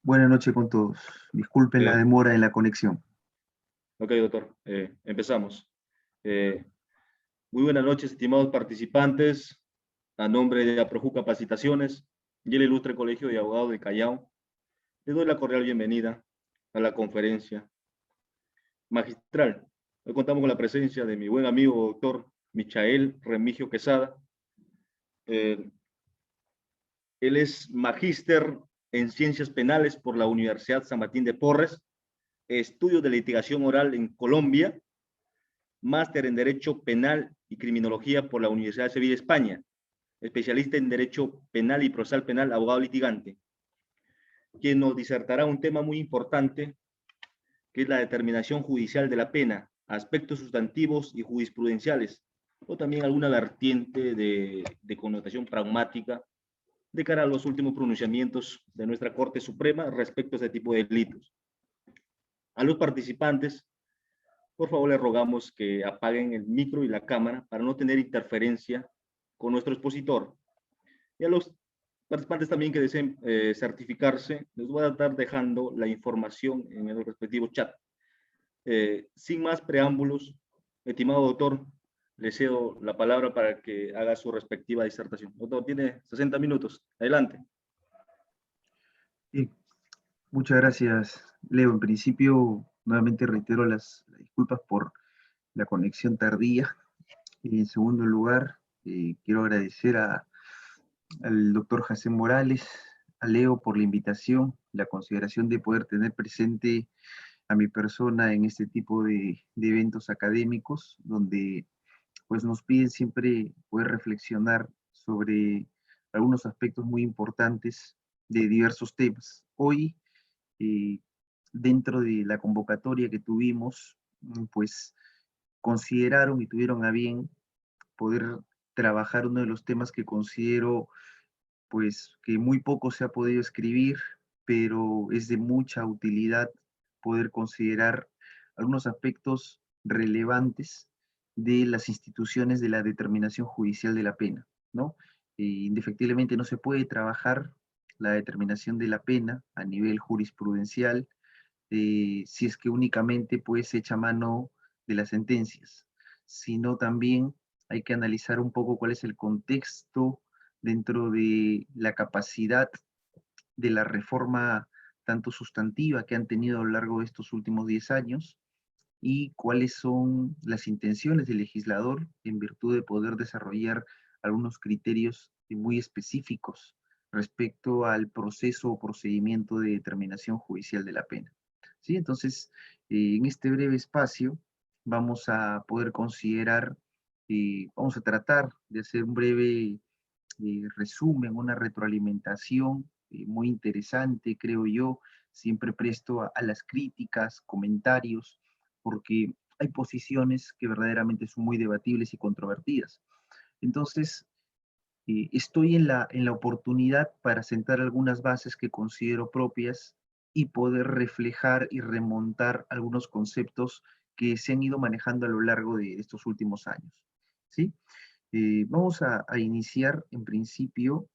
Buenas noches con todos. Disculpen la Eh, demora en la conexión. ok, doctor, empezamos. Eh, Muy buenas noches, estimados participantes. A nombre de APROJU Capacitaciones y el Ilustre Colegio de Abogados de Callao, les doy la cordial bienvenida a la conferencia magistral. Hoy contamos con la presencia de mi buen amigo, doctor Michael Remigio Quesada. Eh, Él es magíster en Ciencias Penales por la Universidad San Martín de Porres, estudios de litigación oral en Colombia, máster en Derecho Penal y Criminología por la Universidad de Sevilla, España, especialista en Derecho Penal y Procesal Penal, abogado litigante, quien nos disertará un tema muy importante, que es la determinación judicial de la pena, aspectos sustantivos y jurisprudenciales, o también alguna vertiente de connotación pragmática de cara a los últimos pronunciamientos de nuestra Corte Suprema respecto a este tipo de delitos. A los participantes, por favor, les rogamos que apaguen el micro y la cámara para no tener interferencia con nuestro expositor. Y a los participantes también que deseen certificarse, les voy a estar dejando la información en el respectivo chat. Sin más preámbulos, estimado doctor, le cedo la palabra para que haga su respectiva disertación. Doctor, tiene 60 minutos. Adelante. Sí, muchas gracias, Leo. En principio, nuevamente reitero las disculpas por la conexión tardía. En segundo lugar, quiero agradecer al doctor José Morales, a Leo por la invitación, la consideración de poder tener presente a mi persona en este tipo de eventos académicos, donde pues nos piden siempre poder reflexionar sobre algunos aspectos muy importantes de diversos temas. Hoy, eh, dentro de la convocatoria que tuvimos, pues consideraron y tuvieron a bien poder trabajar uno de los temas que considero pues que muy poco se ha podido escribir, pero es de mucha utilidad poder considerar algunos aspectos relevantes de las instituciones de la determinación judicial de la pena, ¿no? Indefectiblemente no se puede trabajar la determinación de la pena a nivel jurisprudencial si es que únicamente pues se echa mano de las sentencias, sino también hay que analizar un poco cuál es el contexto dentro de la capacidad de la reforma tanto sustantiva que han tenido a lo largo de estos últimos 10 años y cuáles son las intenciones del legislador en virtud de poder desarrollar algunos criterios muy específicos respecto al proceso o procedimiento de determinación judicial de la pena. ¿Sí? Entonces, en este breve espacio vamos a poder considerar, vamos a tratar de hacer un breve resumen, una retroalimentación muy interesante, creo yo, siempre presto a las críticas, comentarios, porque hay posiciones que verdaderamente son muy debatibles y controvertidas. Entonces, estoy en la oportunidad para sentar algunas bases que considero propias y poder reflejar y remontar algunos conceptos que se han ido manejando a lo largo de estos últimos años. ¿Sí? Vamos a iniciar en principio,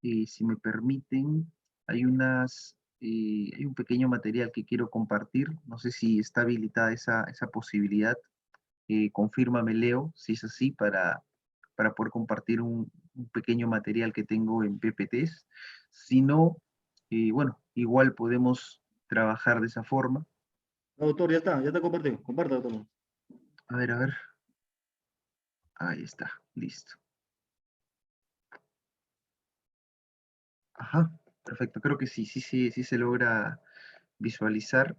si me permiten, hay un pequeño material que quiero compartir, no sé si está habilitada esa posibilidad, confírmame Leo, si es así, para poder compartir un pequeño material que tengo en PPTs, si no, bueno, igual podemos trabajar de esa forma. No, doctor, ya está compartido. Comparta, doctor. A ver, ahí está, listo. Ajá, perfecto. Creo que sí se logra visualizar.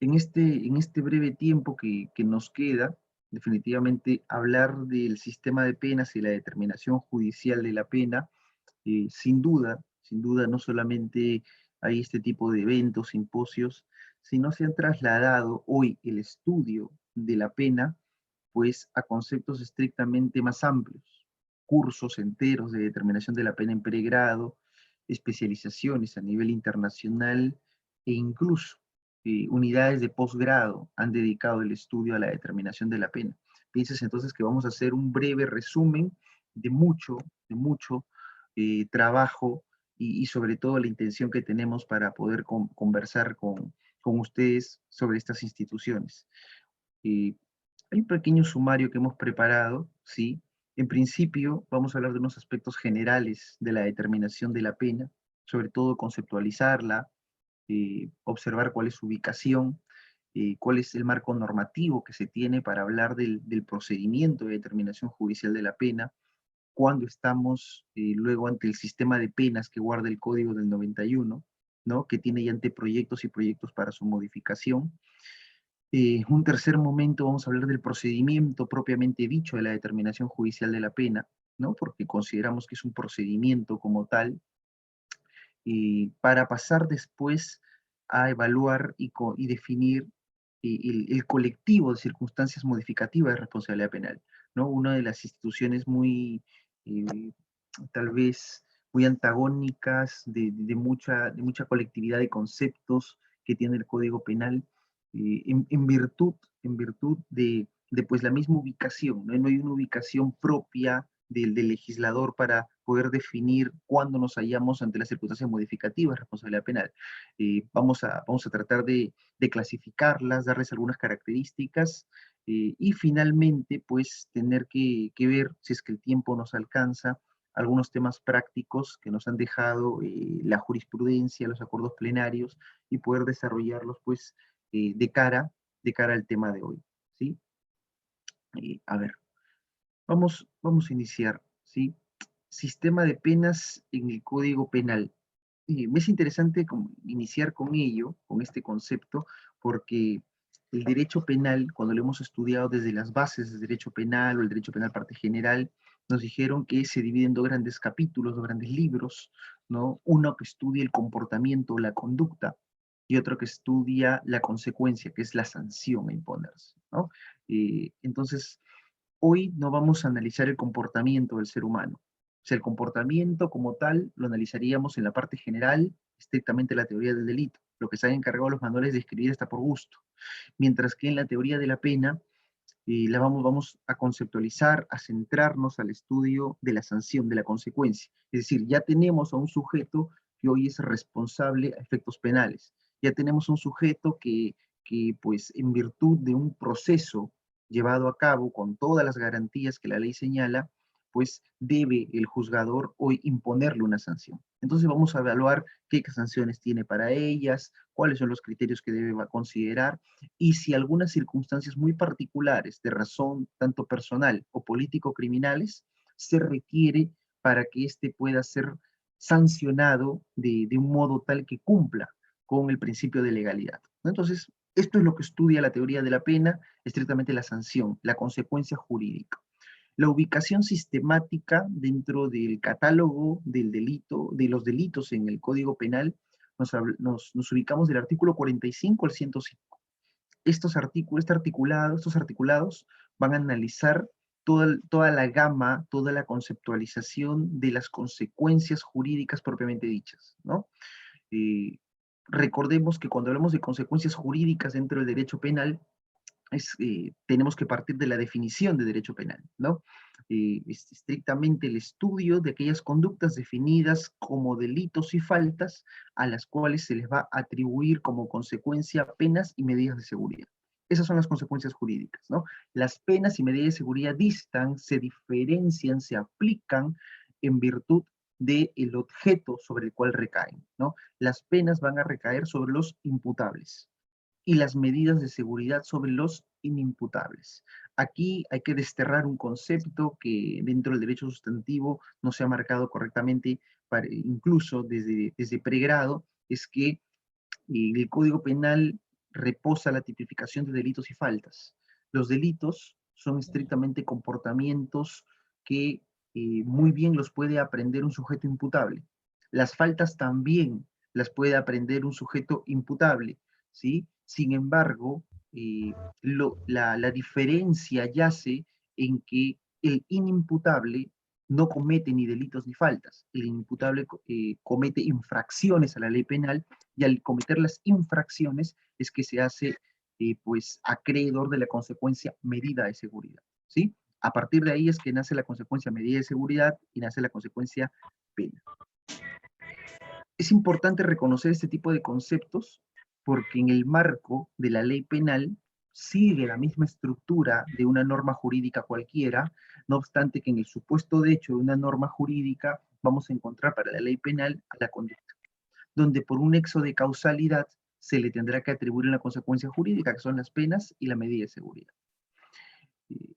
En este breve tiempo que nos queda, definitivamente hablar del sistema de penas y la determinación judicial de la pena, sin duda, no solamente hay este tipo de eventos, simposios, sino se han trasladado hoy el estudio de la pena, pues a conceptos estrictamente más amplios, cursos enteros de determinación de la pena en pregrado, especializaciones a nivel internacional e incluso unidades de posgrado han dedicado el estudio a la determinación de la pena. Pienses entonces que vamos a hacer un breve resumen de mucho trabajo y sobre todo la intención que tenemos para poder conversar con ustedes sobre estas instituciones. Hay un pequeño sumario que hemos preparado, ¿sí? En principio, vamos a hablar de unos aspectos generales de la determinación de la pena, sobre todo conceptualizarla, observar cuál es su ubicación, cuál es el marco normativo que se tiene para hablar del procedimiento de determinación judicial de la pena, cuando estamos luego ante el sistema de penas que guarda el Código del 91, ¿no? Que tiene ya anteproyectos y proyectos para su modificación. Un tercer momento vamos a hablar del procedimiento propiamente dicho de la determinación judicial de la pena, ¿no? Porque consideramos que es un procedimiento como tal, para pasar después a evaluar y definir el colectivo de circunstancias modificativas de responsabilidad penal, ¿no? Una de las instituciones muy, eh, tal vez, muy antagónicas, de mucha colectividad de conceptos que tiene el Código Penal, en virtud de pues la misma ubicación, ¿no? No hay una ubicación propia del legislador para poder definir cuándo nos hallamos ante las circunstancias modificativas de responsabilidad penal. Vamos a tratar de clasificarlas, darles algunas características, y finalmente, pues, tener que ver, si es que el tiempo nos alcanza, algunos temas prácticos que nos han dejado la jurisprudencia, los acuerdos plenarios, y poder desarrollarlos, pues, de cara al tema de hoy, ¿sí? A ver, vamos a iniciar, ¿sí? Sistema de penas en el Código Penal. Me es interesante iniciar con ello, con este concepto, porque el derecho penal, cuando lo hemos estudiado desde las bases del derecho penal o el derecho penal parte general, nos dijeron que se divide en dos grandes capítulos, dos grandes libros, ¿no? Uno que estudia el comportamiento o la conducta, y otro que estudia la consecuencia, que es la sanción a imponerse, ¿no? Entonces, hoy no vamos a analizar el comportamiento del ser humano. O sea, el comportamiento como tal lo analizaríamos en la parte general, estrictamente la teoría del delito. Lo que se han encargado los manuales de escribir está por gusto. Mientras que en la teoría de la pena, vamos a conceptualizar, a centrarnos al estudio de la sanción, de la consecuencia. Es decir, ya tenemos a un sujeto que hoy es responsable a efectos penales. Ya tenemos un sujeto que pues, en virtud de un proceso llevado a cabo con todas las garantías que la ley señala, pues debe el juzgador hoy imponerle una sanción. Entonces vamos a evaluar qué sanciones tiene para ellas, cuáles son los criterios que debe considerar, y si algunas circunstancias muy particulares de razón tanto personal o político-criminales se requiere para que éste pueda ser sancionado de un modo tal que cumpla con el principio de legalidad, ¿no? Entonces, esto es lo que estudia la teoría de la pena, estrictamente la sanción, la consecuencia jurídica. La ubicación sistemática dentro del catálogo del delito, de los delitos en el Código Penal, nos ubicamos del artículo 45 al 105. Estos articulados van a analizar toda la gama, toda la conceptualización de las consecuencias jurídicas propiamente dichas, ¿no? Eh, Recordemos que cuando hablamos de consecuencias jurídicas dentro del derecho penal, tenemos que partir de la definición de derecho penal, ¿no? Es estrictamente el estudio de aquellas conductas definidas como delitos y faltas a las cuales se les va a atribuir como consecuencia penas y medidas de seguridad. Esas son las consecuencias jurídicas, ¿no? Las penas y medidas de seguridad distan, se diferencian, se aplican en virtud del objeto sobre el cual recaen, ¿no? Las penas van a recaer sobre los imputables y las medidas de seguridad sobre los inimputables. Aquí hay que desterrar un concepto que dentro del derecho sustantivo no se ha marcado correctamente, incluso desde pregrado, es que el Código Penal reposa la tipificación de delitos y faltas. Los delitos son estrictamente comportamientos que muy bien los puede aprender un sujeto imputable. Las faltas también las puede aprender un sujeto imputable, ¿sí? Sin embargo, la diferencia yace en que el inimputable no comete ni delitos ni faltas. El inimputable comete infracciones a la ley penal, y al cometer las infracciones es que se hace pues acreedor de la consecuencia medida de seguridad, ¿sí? A partir de ahí es que nace la consecuencia medida de seguridad y nace la consecuencia pena. Es importante reconocer este tipo de conceptos porque en el marco de la ley penal sigue la misma estructura de una norma jurídica cualquiera, no obstante que en el supuesto de hecho de una norma jurídica vamos a encontrar para la ley penal a la conducta, donde por un nexo de causalidad se le tendrá que atribuir una consecuencia jurídica, que son las penas y la medida de seguridad.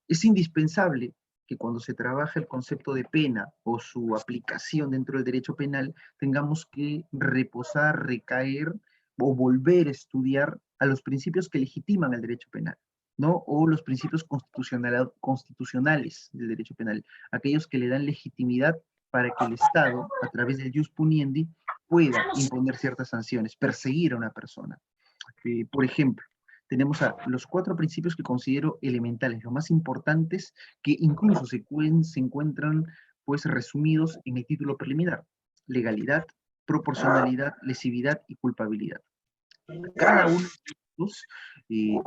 Es indispensable que cuando se trabaja el concepto de pena o su aplicación dentro del derecho penal, tengamos que reposar, recaer o volver a estudiar a los principios que legitiman el derecho penal, ¿no? O los principios constitucionales del derecho penal, aquellos que le dan legitimidad para que el Estado, a través del jus puniendi, pueda imponer ciertas sanciones, perseguir a una persona. Por ejemplo, tenemos a los 4 principios que considero elementales, los más importantes, que incluso se encuentran pues resumidos en el título preliminar: legalidad, proporcionalidad, lesividad y culpabilidad. Cada uno de estos tiene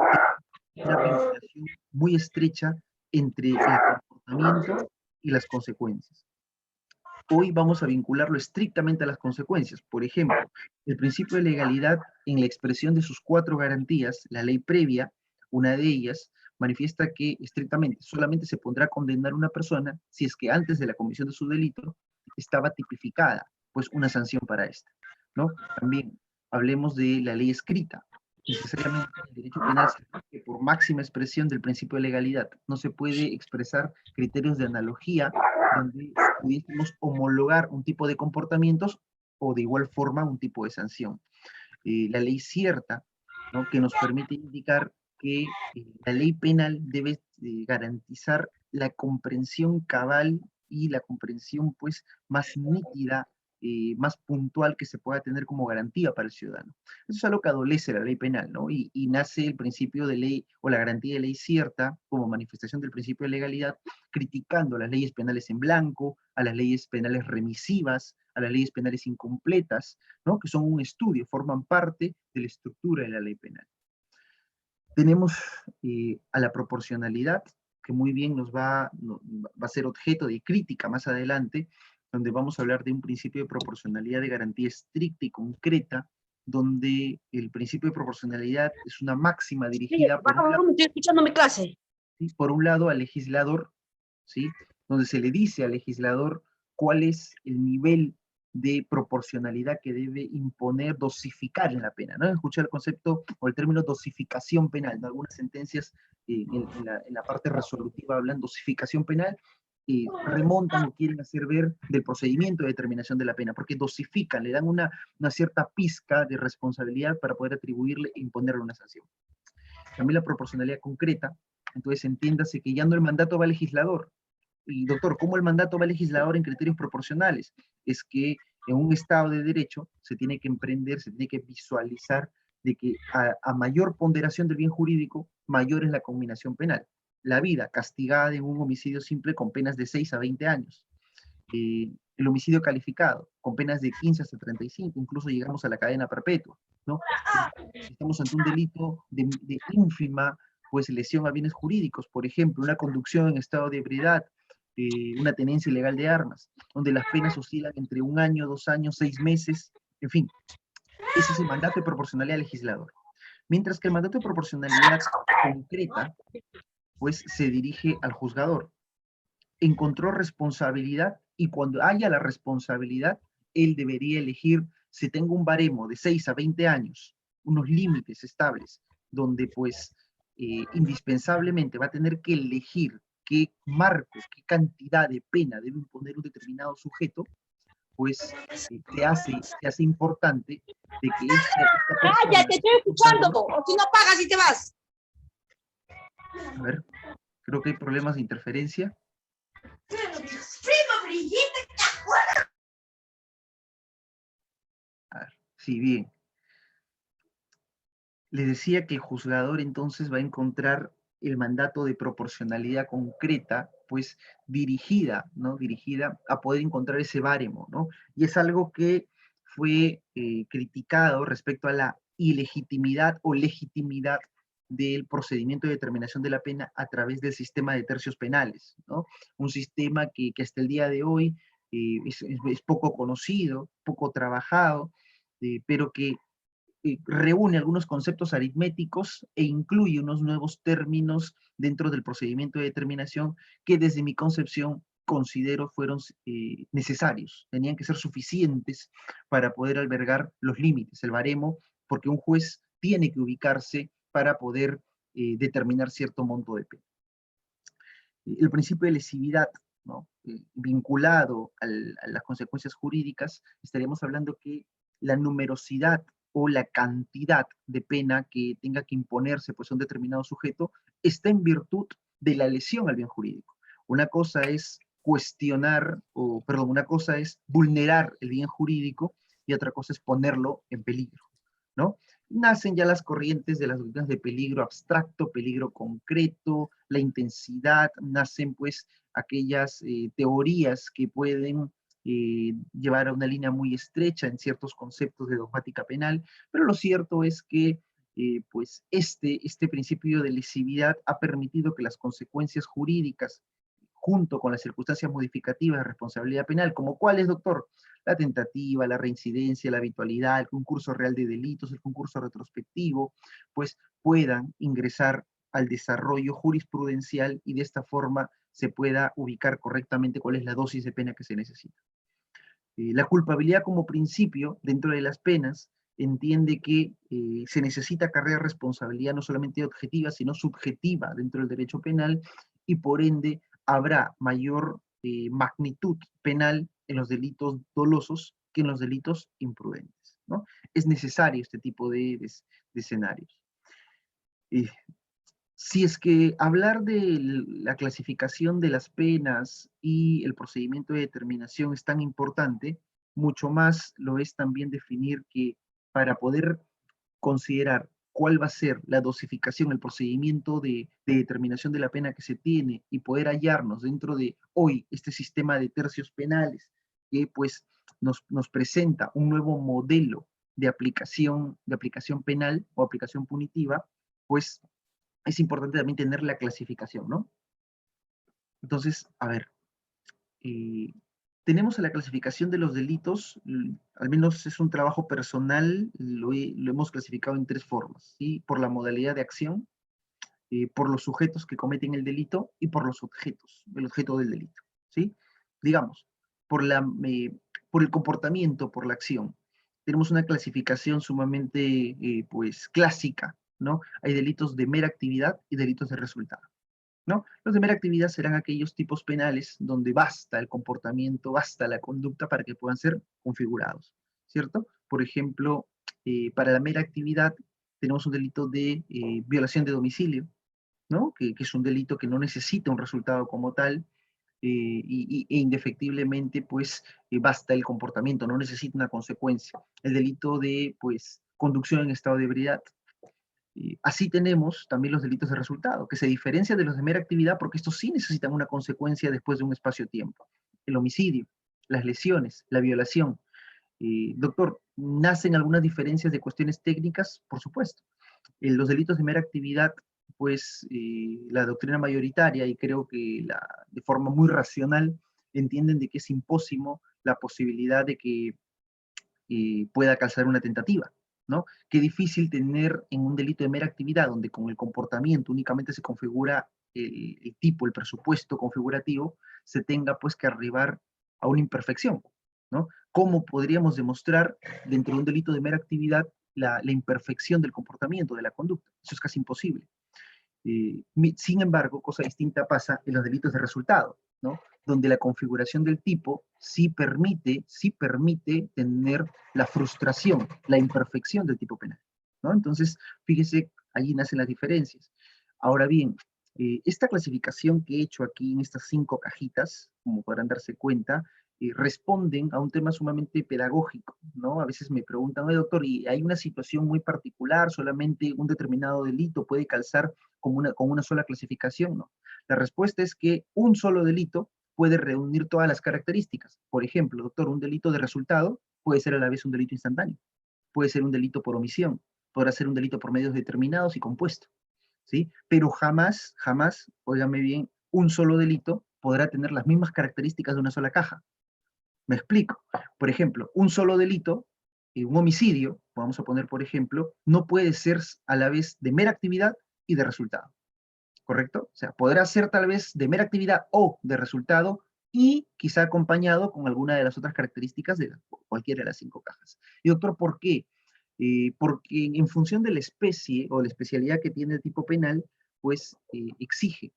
una vinculación muy estrecha entre el comportamiento y las consecuencias. Hoy vamos a vincularlo estrictamente a las consecuencias. Por ejemplo, el principio de legalidad, en la expresión de sus 4 garantías, la ley previa, una de ellas, manifiesta que estrictamente solamente se pondrá a condenar a una persona si es que antes de la comisión de su delito estaba tipificada, pues, una sanción para esta, ¿no? También hablemos de la ley escrita. Necesariamente el derecho penal se rige por máxima expresión del principio de legalidad. No se puede expresar criterios de analogía donde pudiésemos homologar un tipo de comportamientos o de igual forma un tipo de sanción. La ley cierta, ¿no?, que nos permite indicar que la ley penal debe garantizar la comprensión cabal y la comprensión pues más nítida, más puntual que se pueda tener como garantía para el ciudadano. Eso es algo que adolece la ley penal, ¿no? Y nace el principio de ley o la garantía de ley cierta como manifestación del principio de legalidad, criticando a las leyes penales en blanco, a las leyes penales remisivas, a las leyes penales incompletas, ¿no?, que son un estudio, forman parte de la estructura de la ley penal. Tenemos a la proporcionalidad, que muy bien va a ser objeto de crítica más adelante, donde vamos a hablar de un principio de proporcionalidad de garantía estricta y concreta, donde el principio de proporcionalidad es una máxima dirigida Baja volumen, estoy escuchando mi clase. ¿sí?, por un lado al legislador, ¿sí?, donde se le dice al legislador cuál es el nivel de proporcionalidad que debe imponer, dosificar en la pena, ¿no? Escuchar el concepto o el término dosificación penal, ¿no? Algunas sentencias en la parte resolutiva hablan dosificación penal, y remontan o quieren hacer ver del procedimiento de determinación de la pena, porque dosifican, le dan una cierta pizca de responsabilidad para poder atribuirle e imponerle una sanción. También la proporcionalidad concreta, entonces entiéndase que ya no el mandato va al legislador. Y doctor, ¿cómo el mandato va al legislador en criterios proporcionales? Es que en un Estado de Derecho se tiene que emprender, se tiene que visualizar de que a mayor ponderación del bien jurídico, mayor es la conminación penal. La vida castigada en un homicidio simple con penas de 6 a 20 años. El homicidio calificado, con penas de 15 hasta 35, incluso llegamos a la cadena perpetua, ¿no? Estamos ante un delito de ínfima pues lesión a bienes jurídicos, por ejemplo, una conducción en estado de ebriedad, una tenencia ilegal de armas, donde las penas oscilan entre 1 año, 2 años, 6 meses, en fin. Ese es el mandato de proporcionalidad al legislador. Mientras que el mandato de proporcionalidad concreta, pues se dirige al juzgador. Encontró responsabilidad y cuando haya la responsabilidad, él debería elegir, si tengo un baremo de 6 a 20 años, unos límites estables, donde pues indispensablemente va a tener que elegir qué marco, qué cantidad de pena debe imponer un determinado sujeto, pues se hace importante de que esta persona... ¡Ya te estoy escuchando! O si no pagas y te vas. A ver, creo que hay problemas de interferencia. A ver, sí, bien. Les decía que el juzgador entonces va a encontrar el mandato de proporcionalidad concreta, pues dirigida, ¿no? Dirigida a poder encontrar ese baremo, ¿no? Y es algo que fue criticado respecto a la ilegitimidad o legitimidad del procedimiento de determinación de la pena a través del sistema de tercios penales, ¿no? Un sistema que hasta el día de hoy es poco conocido, poco trabajado, pero que reúne algunos conceptos aritméticos e incluye unos nuevos términos dentro del procedimiento de determinación que desde mi concepción considero fueron necesarios, tenían que ser suficientes para poder albergar los límites, el baremo, porque un juez tiene que ubicarse para poder determinar cierto monto de pena. El principio de lesividad, ¿no? Vinculado a las consecuencias jurídicas, estaríamos hablando que la numerosidad o la cantidad de pena que tenga que imponerse pues, a un determinado sujeto está en virtud de la lesión al bien jurídico. Una cosa es cuestionar, una cosa es vulnerar el bien jurídico y otra cosa es ponerlo en peligro, ¿no? Nacen ya las corrientes de las doctrinas de peligro abstracto, peligro concreto, la intensidad, nacen pues aquellas teorías que pueden llevar a una línea muy estrecha en ciertos conceptos de dogmática penal, pero lo cierto es que pues este principio de lesividad ha permitido que las consecuencias jurídicas junto con las circunstancias modificativas de responsabilidad penal, como cuáles, doctor, la tentativa, la reincidencia, la habitualidad, el concurso real de delitos, el concurso retrospectivo, pues puedan ingresar al desarrollo jurisprudencial y de esta forma se pueda ubicar correctamente cuál es la dosis de pena que se necesita. La culpabilidad como principio dentro de las penas entiende que se necesita acarrear responsabilidad no solamente objetiva, sino subjetiva dentro del derecho penal y por ende habrá mayor magnitud penal en los delitos dolosos que en los delitos imprudentes, ¿no? Es necesario este tipo de escenarios. Si es que hablar de la clasificación de las penas y el procedimiento de determinación es tan importante, mucho más lo es también definir que para poder considerar cuál va a ser la dosificación, el procedimiento de determinación de la pena que se tiene y poder hallarnos dentro de hoy este sistema de tercios penales que pues nos presenta un nuevo modelo de aplicación penal o aplicación punitiva, pues es importante también tener la clasificación, ¿no? Entonces, a ver, tenemos la clasificación de los delitos, al menos es un trabajo personal, lo hemos clasificado en 3 formas, ¿sí? Por la modalidad de acción, por los sujetos que cometen el delito y por los objetos, el objeto del delito, ¿sí? Digamos, por el comportamiento, por la acción. Tenemos una clasificación sumamente, pues, clásica, ¿no? Hay delitos de mera actividad y delitos de resultado, ¿no? Los de mera actividad serán aquellos tipos penales donde basta el comportamiento, basta la conducta para que puedan ser configurados, ¿cierto? Por ejemplo, para la mera actividad tenemos un delito de violación de domicilio, ¿no? Que es un delito que no necesita un resultado como tal, e indefectiblemente, pues, basta el comportamiento, no necesita una consecuencia. El delito de, pues, conducción en estado de ebriedad. Así tenemos también los delitos de resultado, que se diferencian de los de mera actividad porque estos sí necesitan una consecuencia después de un espacio-tiempo. El homicidio, las lesiones, la violación. Doctor, ¿nacen algunas diferencias de cuestiones técnicas? Por supuesto. Los delitos de mera actividad, pues la doctrina mayoritaria, y creo que de forma muy racional, entienden de que es imposible la posibilidad de que pueda causar una tentativa, ¿no? Qué difícil tener en un delito de mera actividad, donde con el comportamiento únicamente se configura el tipo, el presupuesto configurativo, se tenga pues que arribar a una imperfección, ¿no? ¿Cómo podríamos demostrar dentro de un delito de mera actividad la imperfección del comportamiento, de la conducta? Eso es casi imposible. Sin embargo, cosa distinta pasa en los delitos de resultado, ¿no? Donde la configuración del tipo sí permite tener la frustración, la imperfección del tipo penal, ¿no? Entonces, fíjese, allí nacen las diferencias. Ahora bien, esta clasificación que he hecho aquí en estas 5 cajitas, como podrán darse cuenta, responden a un tema sumamente pedagógico, ¿no? A veces me preguntan, oye, doctor, ¿y hay una situación muy particular, solamente un determinado delito puede calzar con una sola clasificación? No. La respuesta es que un solo delito puede reunir todas las características. Por ejemplo, doctor, un delito de resultado puede ser a la vez un delito instantáneo, puede ser un delito por omisión, podrá ser un delito por medios determinados y compuesto, ¿sí? Pero jamás, óigame bien, un solo delito podrá tener las mismas características de una sola caja. Me explico. Por ejemplo, un solo delito, un homicidio, vamos a poner por ejemplo, no puede ser a la vez de mera actividad y de resultado, ¿correcto? O sea, podrá ser tal vez de mera actividad o de resultado y quizá acompañado con alguna de las otras características de cualquiera de las 5 cajas. Y doctor, ¿por qué? Porque en función de la especie o la especialidad que tiene el tipo penal, pues exige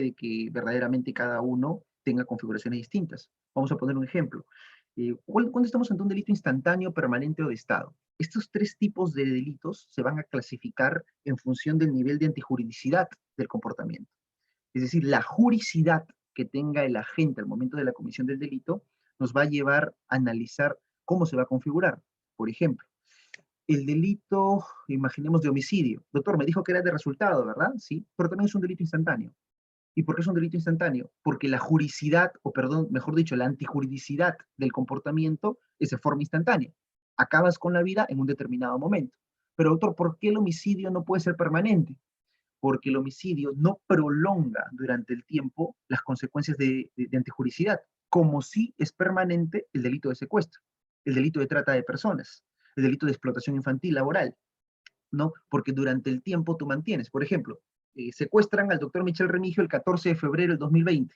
de que verdaderamente cada uno tenga configuraciones distintas. Vamos a poner un ejemplo. Cuando estamos ante un delito instantáneo, permanente o de Estado, estos 3 tipos de delitos se van a clasificar en función del nivel de antijuridicidad del comportamiento. Es decir, la juricidad que tenga el agente al momento de la comisión del delito nos va a llevar a analizar cómo se va a configurar. Por ejemplo, el delito, imaginemos, de homicidio. Doctor, me dijo que era de resultado, ¿verdad? Sí, pero también es un delito instantáneo. ¿Y por qué es un delito instantáneo? Porque la juricidad, o perdón, mejor dicho, la antijuridicidad del comportamiento es de forma instantánea. Acabas con la vida en un determinado momento. Pero doctor, ¿por qué el homicidio no puede ser permanente? Porque el homicidio no prolonga durante el tiempo las consecuencias de antijuricidad, como si es permanente el delito de secuestro, el delito de trata de personas, el delito de explotación infantil laboral, ¿no? Porque durante el tiempo tú mantienes, por ejemplo, secuestran al doctor Michel Remigio el 14 de febrero del 2020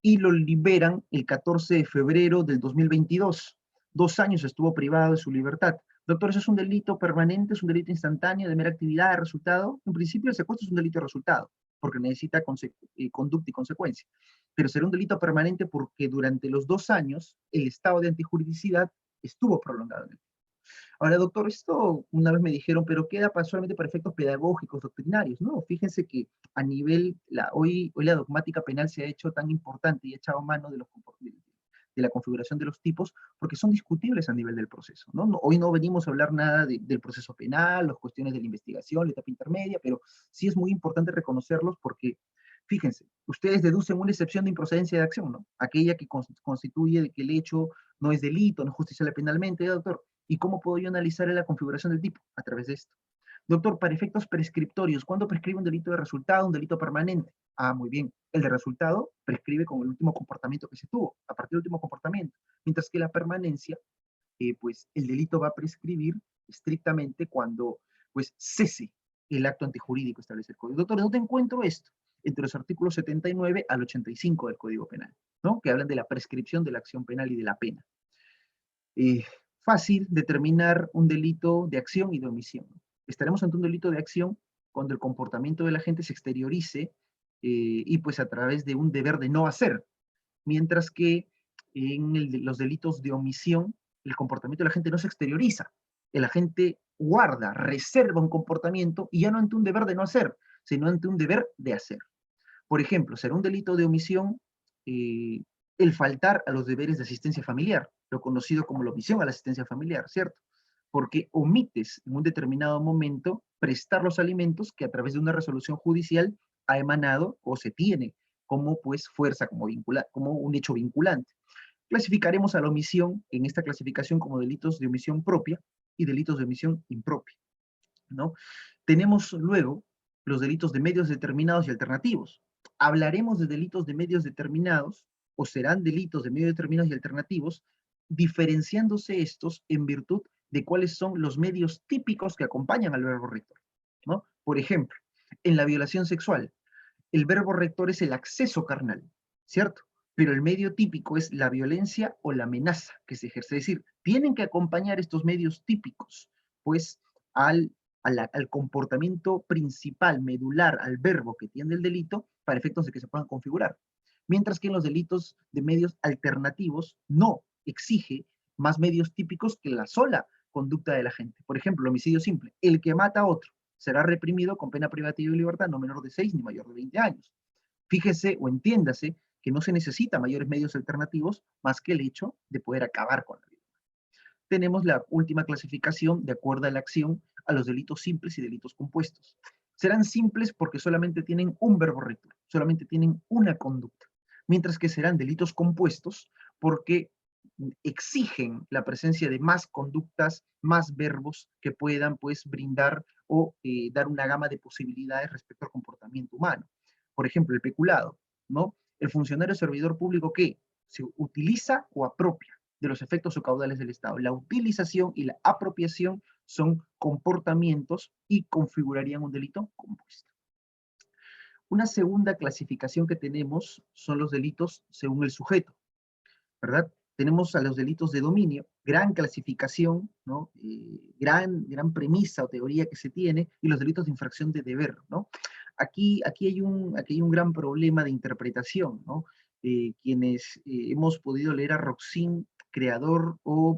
y lo liberan el 14 de febrero del 2022. 2 años estuvo privado de su libertad. Doctor, ¿eso es un delito permanente, es un delito instantáneo de mera actividad de resultado? En principio el secuestro es un delito de resultado, porque necesita conducta y consecuencia. Pero será un delito permanente porque durante los 2 años el estado de antijuridicidad estuvo prolongado en el. Ahora, doctor, esto una vez me dijeron, pero queda solamente para efectos pedagógicos, doctrinarios. No, fíjense que a nivel, hoy la dogmática penal se ha hecho tan importante y ha echado mano de la configuración de los tipos, porque son discutibles a nivel del proceso, ¿no? Hoy no venimos a hablar nada del proceso penal, las cuestiones de la investigación, la etapa intermedia, pero sí es muy importante reconocerlos porque, fíjense, ustedes deducen una excepción de improcedencia de acción, ¿no? Aquella que constituye de que el hecho no es delito, no es justiciable penalmente, doctor. ¿Y cómo puedo yo analizar la configuración del tipo? A través de esto. Doctor, para efectos prescriptorios, ¿cuándo prescribe un delito de resultado, un delito permanente? Ah, muy bien. El de resultado prescribe con el último comportamiento que se tuvo, a partir del último comportamiento. Mientras que la permanencia, pues el delito va a prescribir estrictamente cuando pues cese el acto antijurídico establece el Código. Doctor, ¿dónde encuentro esto? Entre los artículos 79 al 85 del Código Penal, ¿no? Que hablan de la prescripción de la acción penal y de la pena. Fácil determinar un delito de acción y de omisión. Estaremos ante un delito de acción cuando el comportamiento de la gente se exteriorice y pues a través de un deber de no hacer, mientras que en los delitos de omisión el comportamiento de la gente no se exterioriza, el agente guarda, reserva un comportamiento y ya no ante un deber de no hacer, sino ante un deber de hacer. Por ejemplo, será un delito de omisión el faltar a los deberes de asistencia familiar, lo conocido como la omisión a la asistencia familiar, ¿cierto? Porque omites en un determinado momento prestar los alimentos que a través de una resolución judicial ha emanado o se tiene como pues fuerza, como un hecho vinculante. Clasificaremos a la omisión en esta clasificación como delitos de omisión propia y delitos de omisión impropia, ¿no? Tenemos luego los delitos de medios determinados y alternativos. Hablaremos de delitos de medios determinados, o serán delitos de medios determinados y alternativos, diferenciándose estos en virtud de cuáles son los medios típicos que acompañan al verbo rector, ¿no? Por ejemplo, en la violación sexual, el verbo rector es el acceso carnal, ¿cierto? Pero el medio típico es la violencia o la amenaza que se ejerce. Es decir, tienen que acompañar estos medios típicos, pues, al comportamiento principal, medular, al verbo que tiene el delito, para efectos de que se puedan configurar. Mientras que en los delitos de medios alternativos no exige más medios típicos que la sola conducta de la gente. Por ejemplo, el homicidio simple, el que mata a otro será reprimido con pena privativa de libertad no menor de 6 ni mayor de 20 años. Fíjese o entiéndase que no se necesita mayores medios alternativos más que el hecho de poder acabar con la vida. Tenemos la última clasificación de acuerdo a la acción a los delitos simples y delitos compuestos. Serán simples porque solamente tienen un verbo rector, solamente tienen una conducta, mientras que serán delitos compuestos porque exigen la presencia de más conductas, más verbos que puedan pues brindar o dar una gama de posibilidades respecto al comportamiento humano. Por ejemplo, el peculado, ¿no? El funcionario servidor público que se utiliza o apropia de los efectos o caudales del Estado. La utilización y la apropiación son comportamientos y configurarían un delito compuesto. Una segunda clasificación que tenemos son los delitos según el sujeto, ¿verdad? Tenemos a los delitos de dominio, gran clasificación, ¿no? Gran premisa o teoría que se tiene, y los delitos de infracción de deber, ¿no? Aquí hay un gran problema de interpretación, ¿no? Quienes hemos podido leer a Roxin, creador o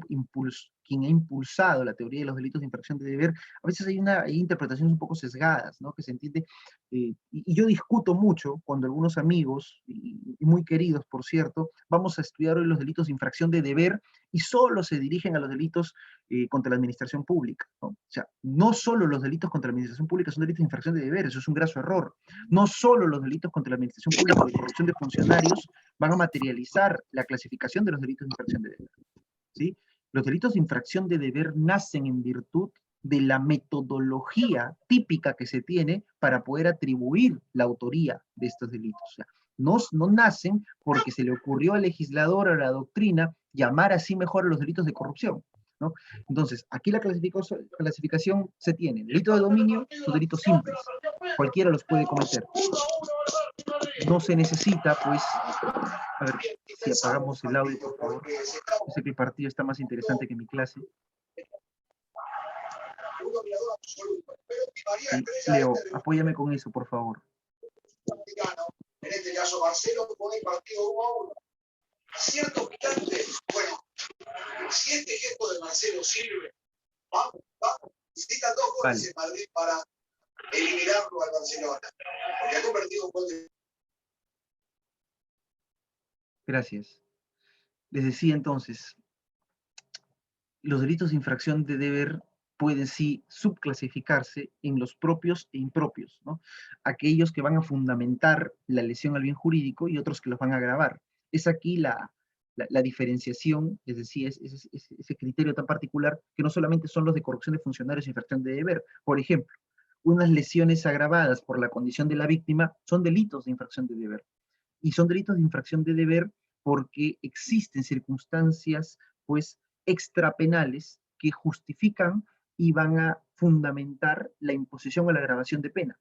quien ha impulsado la teoría de los delitos de infracción de deber, a veces hay interpretaciones un poco sesgadas, ¿no? Que se entiende, y yo discuto mucho cuando algunos amigos, y muy queridos por cierto, vamos a estudiar hoy los delitos de infracción de deber y solo se dirigen a los delitos contra la administración pública, ¿no? O sea, no solo los delitos contra la administración pública son delitos de infracción de deber, eso es un graso error. No solo los delitos contra la administración pública o de corrupción de funcionarios van a materializar la clasificación de los delitos de infracción de deber, ¿sí? Los delitos de infracción de deber nacen en virtud de la metodología típica que se tiene para poder atribuir la autoría de estos delitos. O sea, no nacen porque se le ocurrió al legislador o a la doctrina llamar así mejor a los delitos de corrupción, ¿no? Entonces, aquí la clasificación se tiene. Delito de dominio son delitos simples. Cualquiera los puede cometer. No se necesita, pues, a ver si apagamos el audio, por favor. Yo sé que el partido está más interesante que mi clase. Sí, Leo, apóyame con eso, por favor. En este caso, Marcelo pone el partido 1-1. Cierto picante, bueno, si este gesto de Marcelo sirve, vamos, necesitan 2 goles en Madrid para eliminarlo al Barcelona, porque ha convertido un gol de... Gracias. Les decía entonces, los delitos de infracción de deber pueden sí subclasificarse en los propios e impropios, ¿no? Aquellos que van a fundamentar la lesión al bien jurídico y otros que los van a agravar. Es aquí la diferenciación, es decir, ese criterio tan particular que no solamente son los de corrupción de funcionarios e infracción de deber. Por ejemplo, unas lesiones agravadas por la condición de la víctima son delitos de infracción de deber. Y son delitos de infracción de deber porque existen circunstancias, pues, extrapenales que justifican y van a fundamentar la imposición o la agravación de pena.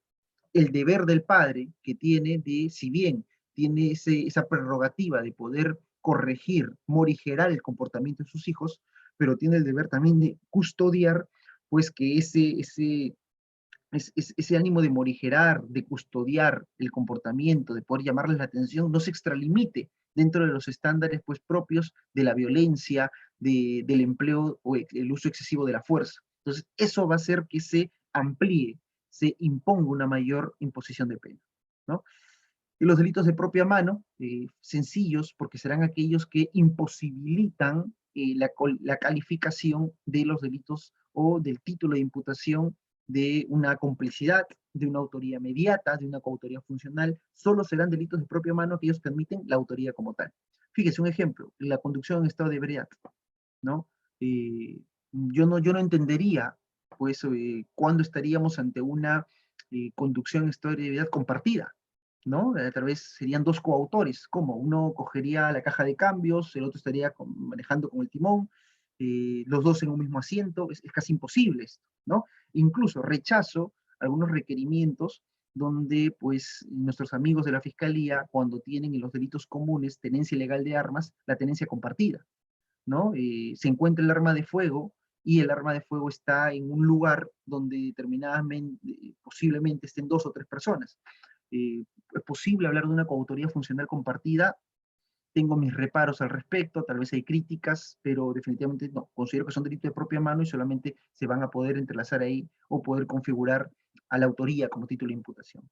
El deber del padre que tiene de, si bien tiene esa prerrogativa de poder corregir, morigerar el comportamiento de sus hijos, pero tiene el deber también de custodiar, pues, que ese ánimo de morigerar, de custodiar el comportamiento, de poder llamarles la atención, no se extralimite dentro de los estándares, pues, propios de la violencia, del empleo o el uso excesivo de la fuerza. Entonces, eso va a hacer que se amplíe, se imponga una mayor imposición de pena, ¿no? Y los delitos de propia mano, sencillos, porque serán aquellos que imposibilitan la calificación de los delitos o del título de imputación de una complicidad, de una autoría mediata, de una coautoría funcional. Solo serán delitos de propia mano que ellos permiten la autoría como tal. Fíjese un ejemplo, la conducción en estado de ebriedad, ¿no? Yo no entendería, pues, cuándo estaríamos ante una conducción en estado de ebriedad compartida, ¿no? Tal vez serían 2 coautores. ¿Cómo? Uno cogería la caja de cambios, el otro estaría manejando con el timón, los dos en un mismo asiento. Es casi imposible esto, ¿no? Incluso rechazo algunos requerimientos donde, pues, nuestros amigos de la Fiscalía, cuando tienen en los delitos comunes tenencia ilegal de armas, la tenencia compartida, ¿no? Se encuentra el arma de fuego y el arma de fuego está en un lugar donde determinadamente, posiblemente estén 2 o 3 personas. ¿Es posible hablar de una coautoría funcional compartida? Tengo mis reparos al respecto, tal vez hay críticas, pero definitivamente no. Considero que son delitos de propia mano y solamente se van a poder entrelazar ahí o poder configurar a la autoría como título de imputación.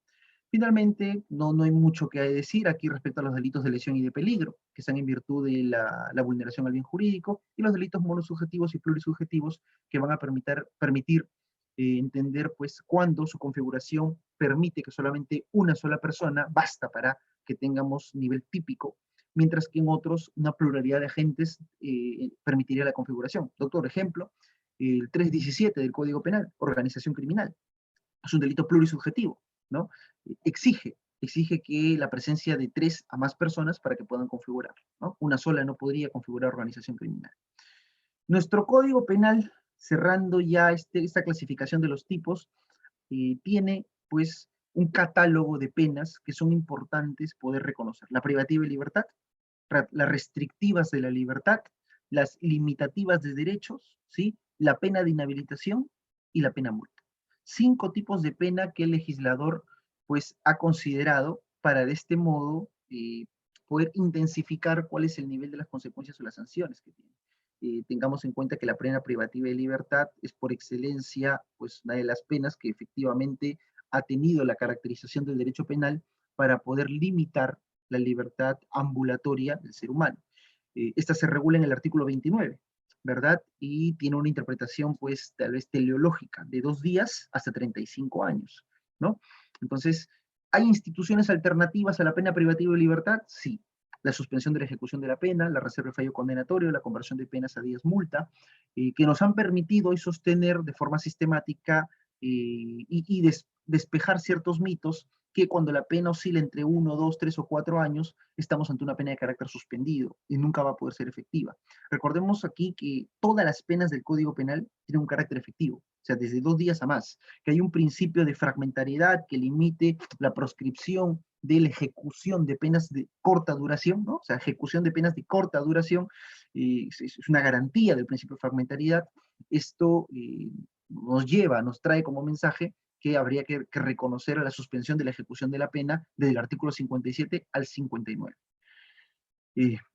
Finalmente, no hay mucho que decir aquí respecto a los delitos de lesión y de peligro, que están en virtud de la vulneración al bien jurídico, y los delitos monosubjetivos y plurisubjetivos, que van a permitir entender, pues, cuándo su configuración permite que solamente una sola persona basta para que tengamos nivel típico, mientras que en otros una pluralidad de agentes permitiría la configuración. Doctor, ejemplo, el 317 del Código Penal, organización criminal. Es un delito plurisubjetivo, ¿no? Exige exige que la presencia de 3 a más personas para que puedan configurar, ¿no? Una sola no podría configurar organización criminal. Nuestro Código Penal, cerrando ya esta clasificación de los tipos, tiene pues un catálogo de penas que son importantes poder reconocer. La privativa de libertad, las restrictivas de la libertad, las limitativas de derechos, ¿sí? La pena de inhabilitación y la pena multa. 5 tipos de pena que el legislador pues ha considerado para de este modo poder intensificar cuál es el nivel de las consecuencias o las sanciones que tiene. Tengamos en cuenta que la pena privativa de libertad es por excelencia pues una de las penas que efectivamente ha tenido la caracterización del derecho penal para poder limitar la libertad ambulatoria del ser humano. Esta se regula en el artículo 29, ¿verdad? Y tiene una interpretación, pues, tal vez teleológica, de 2 días hasta 35 años, ¿no? Entonces, ¿hay instituciones alternativas a la pena privativa de libertad? Sí. La suspensión de la ejecución de la pena, la reserva de fallo condenatorio, la conversión de penas a días multa, que nos han permitido hoy sostener de forma sistemática y despejar ciertos mitos que cuando la pena oscila entre 1, 2, 3 o 4 años, estamos ante una pena de carácter suspendido y nunca va a poder ser efectiva. Recordemos aquí que todas las penas del Código Penal tienen un carácter efectivo, o sea, desde 2 días a más, que hay un principio de fragmentariedad que limite la proscripción de la ejecución de penas de corta duración, ¿no? O sea, ejecución de penas de corta duración es una garantía del principio de fragmentariedad. Esto nos trae como mensaje que habría que reconocer a la suspensión de la ejecución de la pena desde el artículo 57 al 59.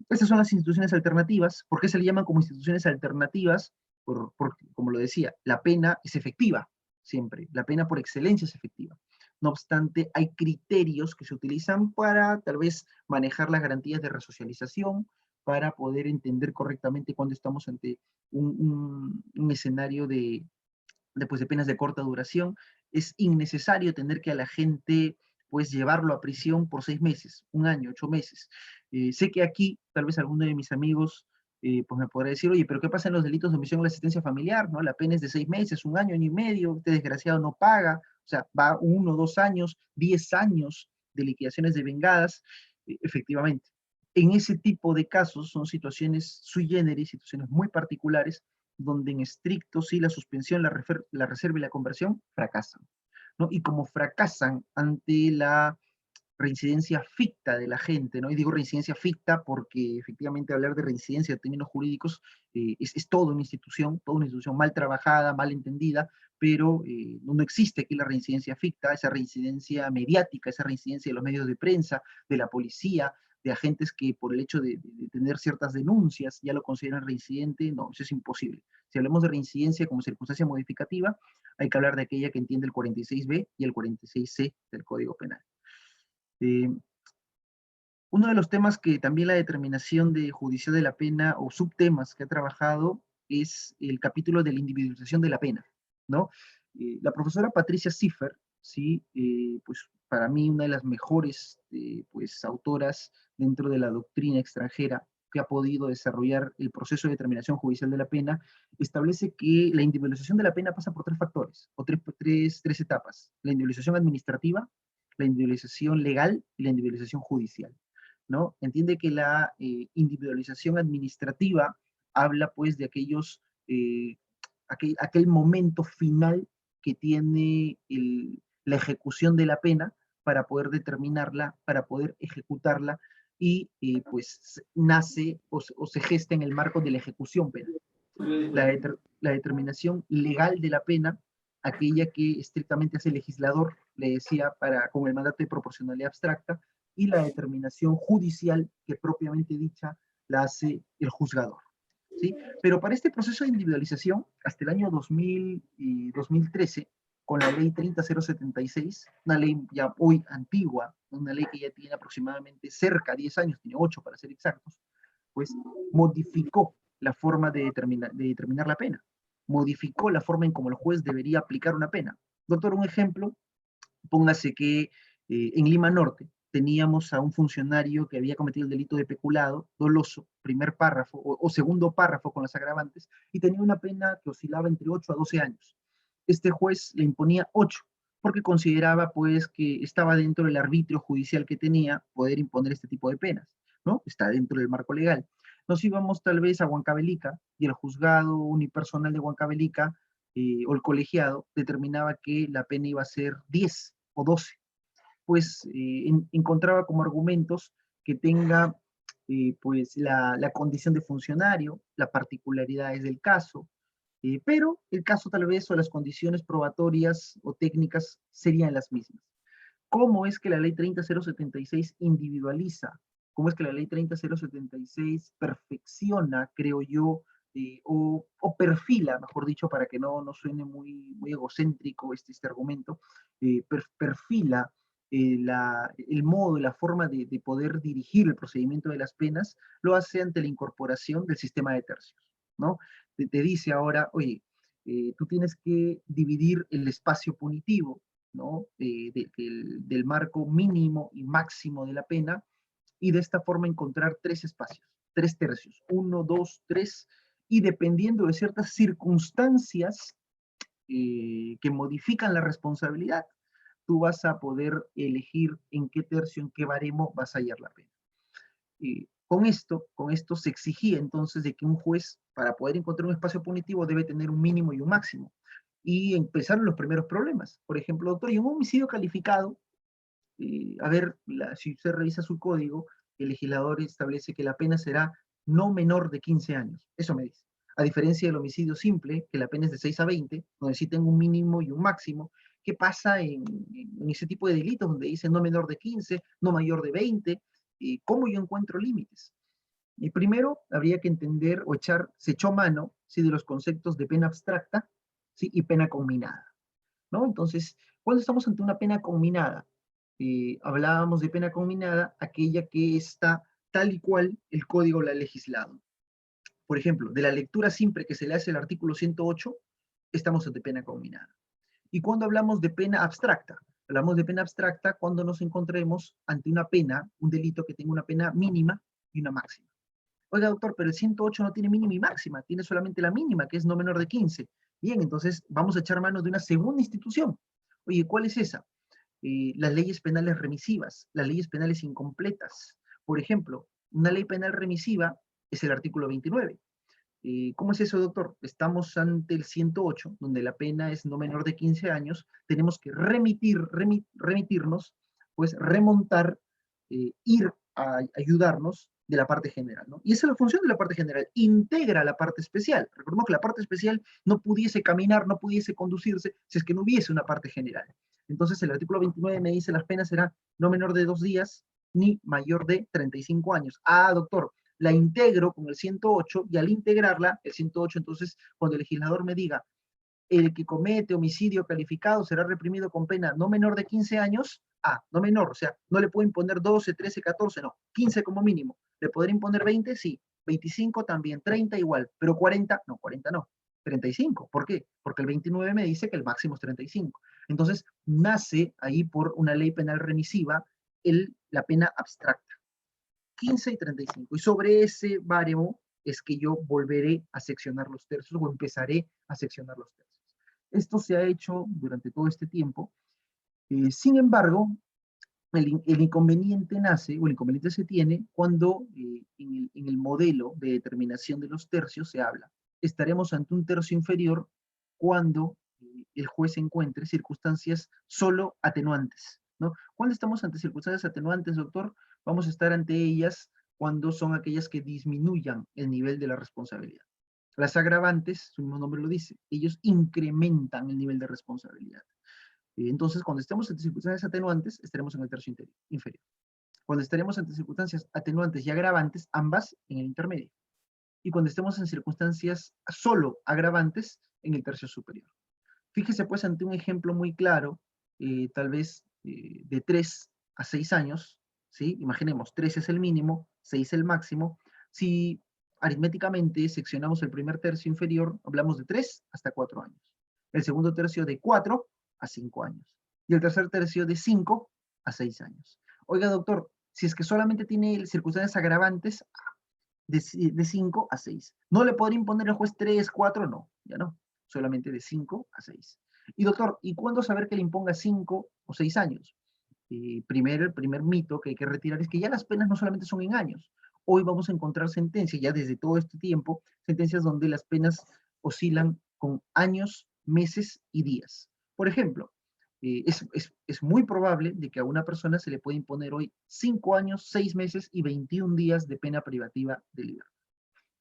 Estas son las instituciones alternativas. ¿Por qué se le llaman como instituciones alternativas? Como lo decía, la pena es efectiva, siempre. La pena por excelencia es efectiva. No obstante, hay criterios que se utilizan para tal vez manejar las garantías de resocialización, para poder entender correctamente cuando estamos ante un escenario de penas de corta duración. Es innecesario tener que a la gente pues llevarlo a prisión por 6 meses, 1 año, 8 meses. Sé que aquí tal vez alguno de mis amigos pues me podrá decir, oye, pero ¿qué pasa en los delitos de omisión de la asistencia familiar? ¿No? La pena es de 6 meses, 1 año, año y medio, este desgraciado no paga, o sea, va 1, 2 años, 10 años de liquidaciones de vengadas, efectivamente. En ese tipo de casos son situaciones sui generis, situaciones muy particulares, donde en estricto sí la suspensión, la reserva y la conversión fracasan, ¿no? Y como fracasan ante la reincidencia ficta de la gente, ¿no? Y digo reincidencia ficta porque efectivamente hablar de reincidencia en términos jurídicos es toda una institución mal trabajada, mal entendida, pero no existe aquí la reincidencia ficta, esa reincidencia mediática, esa reincidencia de los medios de prensa, de la policía, de agentes que por el hecho de tener ciertas denuncias ya lo consideran reincidente. No, eso es imposible. Si hablamos de reincidencia como circunstancia modificativa, hay que hablar de aquella que entiende el 46B y el 46C del Código Penal. Uno de los temas que también la determinación judicial de la pena o subtemas que ha trabajado es el capítulo de la individualización de la pena, ¿no? La profesora Patricia Ziffer, ¿sí? Pues para mí una de las mejores pues, autoras dentro de la doctrina extranjera que ha podido desarrollar el proceso de determinación judicial de la pena, establece que la individualización de la pena pasa por 3 factores, o tres etapas: la individualización administrativa, la individualización legal y la individualización judicial, ¿no? Entiende que la individualización administrativa habla pues de aquel momento final que tiene la ejecución de la pena para poder determinarla, para poder ejecutarla, y pues nace o se gesta en el marco de la ejecución penal. La determinación legal de la pena, aquella que estrictamente hace el legislador, le decía, con el mandato de proporcionalidad abstracta, y la determinación judicial, que propiamente dicha la hace el juzgador, ¿sí? Pero para este proceso de individualización, hasta el año 2000 y 2013, con la ley 30076, una ley ya hoy antigua, una ley que ya tiene aproximadamente cerca de 10 años, tiene 8 para ser exactos, pues modificó la forma de determinar la pena, modificó la forma en cómo el juez debería aplicar una pena. Doctor, un ejemplo, póngase que en Lima Norte teníamos a un funcionario que había cometido el delito de peculado doloso, primer párrafo, o segundo párrafo con las agravantes, y tenía una pena que oscilaba entre 8 a 12 años. Este juez le imponía 8, porque consideraba pues que estaba dentro del arbitrio judicial que tenía poder imponer este tipo de penas, ¿no? Está dentro del marco legal. Nos íbamos tal vez a Huancavelica y el juzgado unipersonal de Huancavelica o el colegiado determinaba que la pena iba a ser 10 o 12, pues encontraba como argumentos que tenga pues la condición de funcionario, las particularidades del caso, pero el caso tal vez o las condiciones probatorias o técnicas serían las mismas. ¿Cómo es que la ley 30076 individualiza? ¿Cómo es que la ley 30076 perfecciona, creo yo, o perfila, mejor dicho, para que no suene muy egocéntrico este argumento, perfila el modo y la forma de poder dirigir el procedimiento de las penas, lo hace ante la incorporación del sistema de tercios, ¿no? Te dice ahora, oye, tú tienes que dividir el espacio punitivo, ¿no? Del marco mínimo y máximo de la pena, y de esta forma encontrar tres espacios, tres tercios, 1, 2, 3, y dependiendo de ciertas circunstancias que modifican la responsabilidad, tú vas a poder elegir en qué tercio, en qué baremo vas a hallar la pena. Con esto se exigía entonces de que un juez, para poder encontrar un espacio punitivo, debe tener un mínimo y un máximo. Y empezaron los primeros problemas. Por ejemplo, doctor, y un homicidio calificado, a ver, si usted revisa su código, el legislador establece que la pena será no menor de 15 años. Eso me dice. A diferencia del homicidio simple, que la pena es de 6 a 20, donde sí tengo un mínimo y un máximo. ¿Qué pasa en ese tipo de delitos donde dice no menor de 15, no mayor de 20? ¿Cómo yo encuentro límites? Y primero habría que entender o se echó mano, ¿sí?, de los conceptos de pena abstracta, ¿sí?, y pena conminada, ¿no? Entonces, cuando estamos ante una pena conminada, hablábamos de pena conminada, aquella que está tal y cual el código la ha legislado. Por ejemplo, de la lectura simple que se le hace al artículo 108, estamos ante pena conminada. Y cuando hablamos de pena abstracta, hablamos de pena abstracta cuando nos encontremos ante una pena, un delito que tenga una pena mínima y una máxima. Oiga, doctor, pero el 108 no tiene mínima y máxima, tiene solamente la mínima, que es no menor de 15. Bien, entonces vamos a echar mano de una segunda institución. Oye, ¿cuál es esa? Las leyes penales remisivas, las leyes penales incompletas. Por ejemplo, una ley penal remisiva es el artículo 29. ¿Cómo es eso, doctor? Estamos ante el 108, donde la pena es no menor de 15 años, tenemos que remitirnos, pues remontar, ir a ayudarnos de la parte general, ¿no? Y esa es la función de la parte general, integra la parte especial. Recordemos que la parte especial no pudiese caminar, no pudiese conducirse, si es que no hubiese una parte general. Entonces el artículo 29 me dice las penas serán no menor de 2 días ni mayor de 35 años. Ah, doctor, la integro con el 108 y al integrarla, el 108, entonces, cuando el legislador me diga, el que comete homicidio calificado será reprimido con pena no menor de 15 años, no menor, o sea, no le puedo imponer 12, 13, 14, no, 15 como mínimo. ¿Le podré imponer 20? Sí. 25 también, 30 igual, pero 40 no, 35. ¿Por qué? Porque el 29 me dice que el máximo es 35. Entonces, nace ahí por una ley penal remisiva la pena abstracta. 15 y 35. Y sobre ese baremo es que yo volveré a seccionar los tercios o empezaré a seccionar los tercios. Esto se ha hecho durante todo este tiempo. Sin embargo, el inconveniente nace, o el inconveniente se tiene, cuando en el modelo de determinación de los tercios se habla. Estaremos ante un tercio inferior cuando el juez encuentre circunstancias solo atenuantes, ¿no? Cuando estamos ante circunstancias atenuantes, doctor, vamos a estar ante ellas cuando son aquellas que disminuyan el nivel de la responsabilidad. Las agravantes, su mismo nombre lo dice, ellos incrementan el nivel de responsabilidad. Entonces, cuando estemos ante circunstancias atenuantes, estaremos en el tercio inferior. Cuando estaremos ante circunstancias atenuantes y agravantes, ambas en el intermedio. Y cuando estemos en circunstancias solo agravantes, en el tercio superior. Fíjese pues ante un ejemplo muy claro, tal vez de 3 a 6 años, ¿sí? Imaginemos, 3 es el mínimo, 6 el máximo. Si aritméticamente seccionamos el primer tercio inferior, hablamos de 3 hasta 4 años. El segundo tercio de 4 a 5 años. Y el tercer tercio de 5 a 6 años. Oiga, doctor, si es que solamente tiene circunstancias agravantes, de 5 a 6. ¿No le podría imponer el juez 3, 4? No, ya no. Solamente de 5 a 6. Y doctor, ¿y cuándo saber que le imponga 5 o 6 años? El primer mito que hay que retirar es que ya las penas no solamente son en años. Hoy vamos a encontrar sentencias, ya desde todo este tiempo, sentencias donde las penas oscilan con años, meses y días. Por ejemplo, es muy probable de que a una persona se le puede imponer hoy 5 años, 6 meses y 21 días de pena privativa de libertad,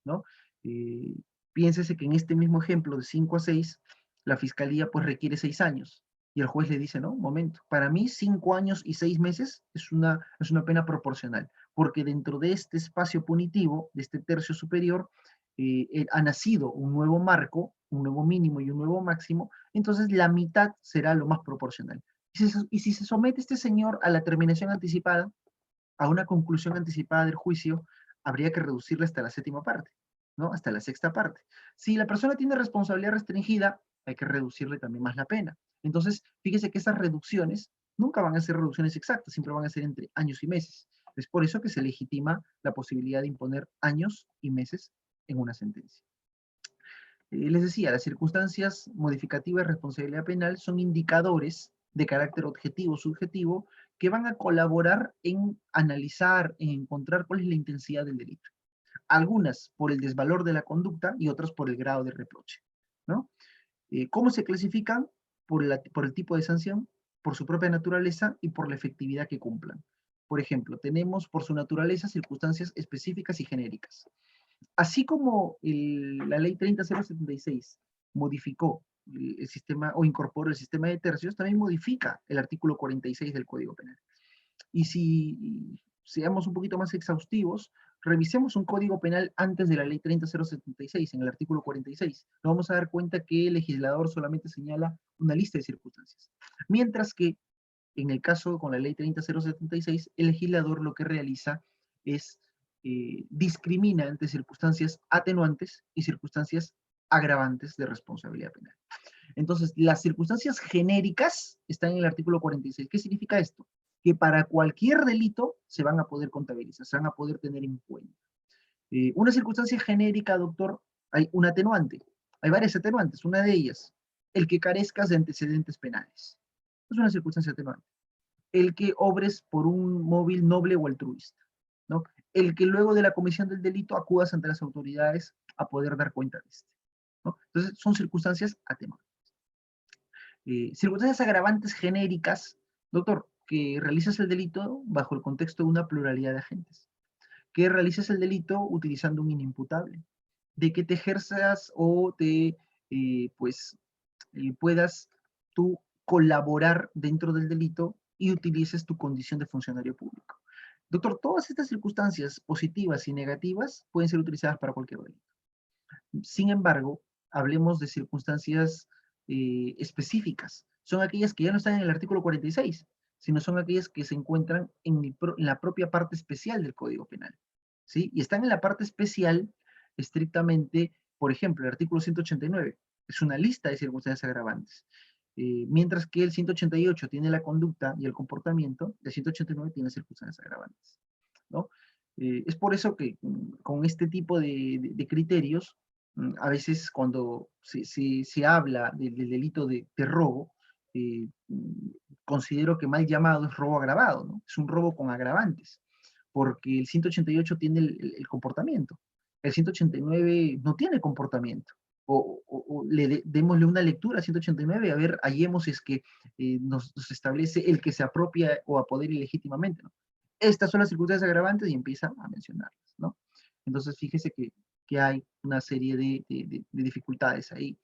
¿no? Eh, Piénsese que en este mismo ejemplo de 5 a 6, la fiscalía pues requiere 6 años. Y el juez le dice, no, un momento, para mí 5 años y 6 meses es una pena proporcional, porque dentro de este espacio punitivo, de este tercio superior, ha nacido un nuevo marco, un nuevo mínimo y un nuevo máximo, entonces la mitad será lo más proporcional. Y si se somete este señor a la terminación anticipada, a una conclusión anticipada del juicio, habría que reducirle hasta la séptima parte, ¿no? Hasta la sexta parte. Si la persona tiene responsabilidad restringida, hay que reducirle también más la pena. Entonces, fíjese que esas reducciones nunca van a ser reducciones exactas, siempre van a ser entre años y meses. Es por eso que se legitima la posibilidad de imponer años y meses en una sentencia. Les decía, las circunstancias modificativas de responsabilidad penal son indicadores de carácter objetivo, subjetivo, que van a colaborar en analizar, en encontrar cuál es la intensidad del delito. Algunas por el desvalor de la conducta y otras por el grado de reproche, ¿no? ¿Cómo se clasifican? Por el tipo de sanción, por su propia naturaleza y por la efectividad que cumplan. Por ejemplo, tenemos por su naturaleza circunstancias específicas y genéricas. Así como la ley 30.076 modificó el sistema o incorporó el sistema de tercios, también modifica el artículo 46 del Código Penal. Y si seamos un poquito más exhaustivos, revisemos un Código Penal antes de la ley 30.076, en el artículo 46. Nos vamos a dar cuenta que el legislador solamente señala una lista de circunstancias. Mientras que en el caso con la ley 30.076, el legislador lo que realiza es discrimina entre circunstancias atenuantes y circunstancias agravantes de responsabilidad penal. Entonces, las circunstancias genéricas están en el artículo 46. ¿Qué significa esto? Que para cualquier delito se van a poder contabilizar, se van a poder tener en cuenta. Una circunstancia genérica, doctor, hay un atenuante. Hay varias atenuantes. Una de ellas, el que carezcas de antecedentes penales. Es una circunstancia atenuante. El que obres por un móvil noble o altruista, ¿no? El que luego de la comisión del delito acudas ante las autoridades a poder dar cuenta de este, ¿no? Entonces, son circunstancias atenuantes. Circunstancias agravantes genéricas, doctor, que realizas el delito bajo el contexto de una pluralidad de agentes, que realices el delito utilizando un inimputable, de que te ejerzas o puedas tú colaborar dentro del delito y utilices tu condición de funcionario público. Doctor, todas estas circunstancias positivas y negativas pueden ser utilizadas para cualquier delito. Sin embargo, hablemos de circunstancias específicas. Son aquellas que ya no están en el artículo 46, sino son aquellas que se encuentran en la propia parte especial del Código Penal, ¿sí? Y están en la parte especial estrictamente, por ejemplo, el artículo 189 es una lista de circunstancias agravantes. Mientras que el 188 tiene la conducta y el comportamiento, el 189 tiene circunstancias agravantes, ¿no? Es por eso que con este tipo de criterios, a veces cuando se habla del delito de robo, considero que mal llamado es robo agravado, ¿no? Es un robo con agravantes, porque el 188 tiene el comportamiento, el 189 no tiene comportamiento. O démosle una lectura a 189, a ver, hallemos si es que nos establece el que se apropia o apodera ilegítimamente, ¿no? Estas son las circunstancias agravantes y empieza a mencionarlas, ¿no? Entonces, fíjese que hay una serie de dificultades ahí.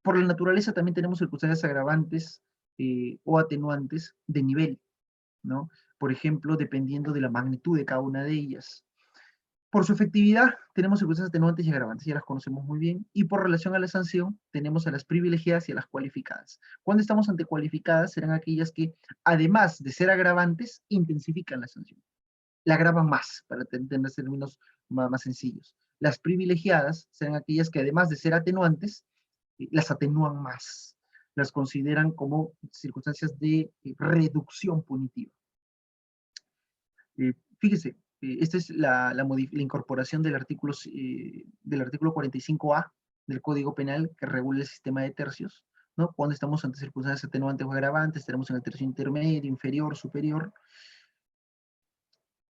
Por la naturaleza también tenemos circunstancias agravantes o atenuantes de nivel, ¿no? Por ejemplo, dependiendo de la magnitud de cada una de ellas. Por su efectividad, tenemos circunstancias atenuantes y agravantes, ya las conocemos muy bien, y por relación a la sanción, tenemos a las privilegiadas y a las cualificadas. Cuando estamos ante cualificadas, serán aquellas que, además de ser agravantes, intensifican la sanción. La agravan más, para tener términos más sencillos. Las privilegiadas serán aquellas que, además de ser atenuantes, las atenúan más. Las consideran como circunstancias de reducción punitiva. Fíjese, esta es la incorporación del artículo 45A del Código Penal que regula el sistema de tercios, ¿no? Cuando estamos ante circunstancias atenuantes o agravantes, estaremos en el tercio intermedio, inferior, superior.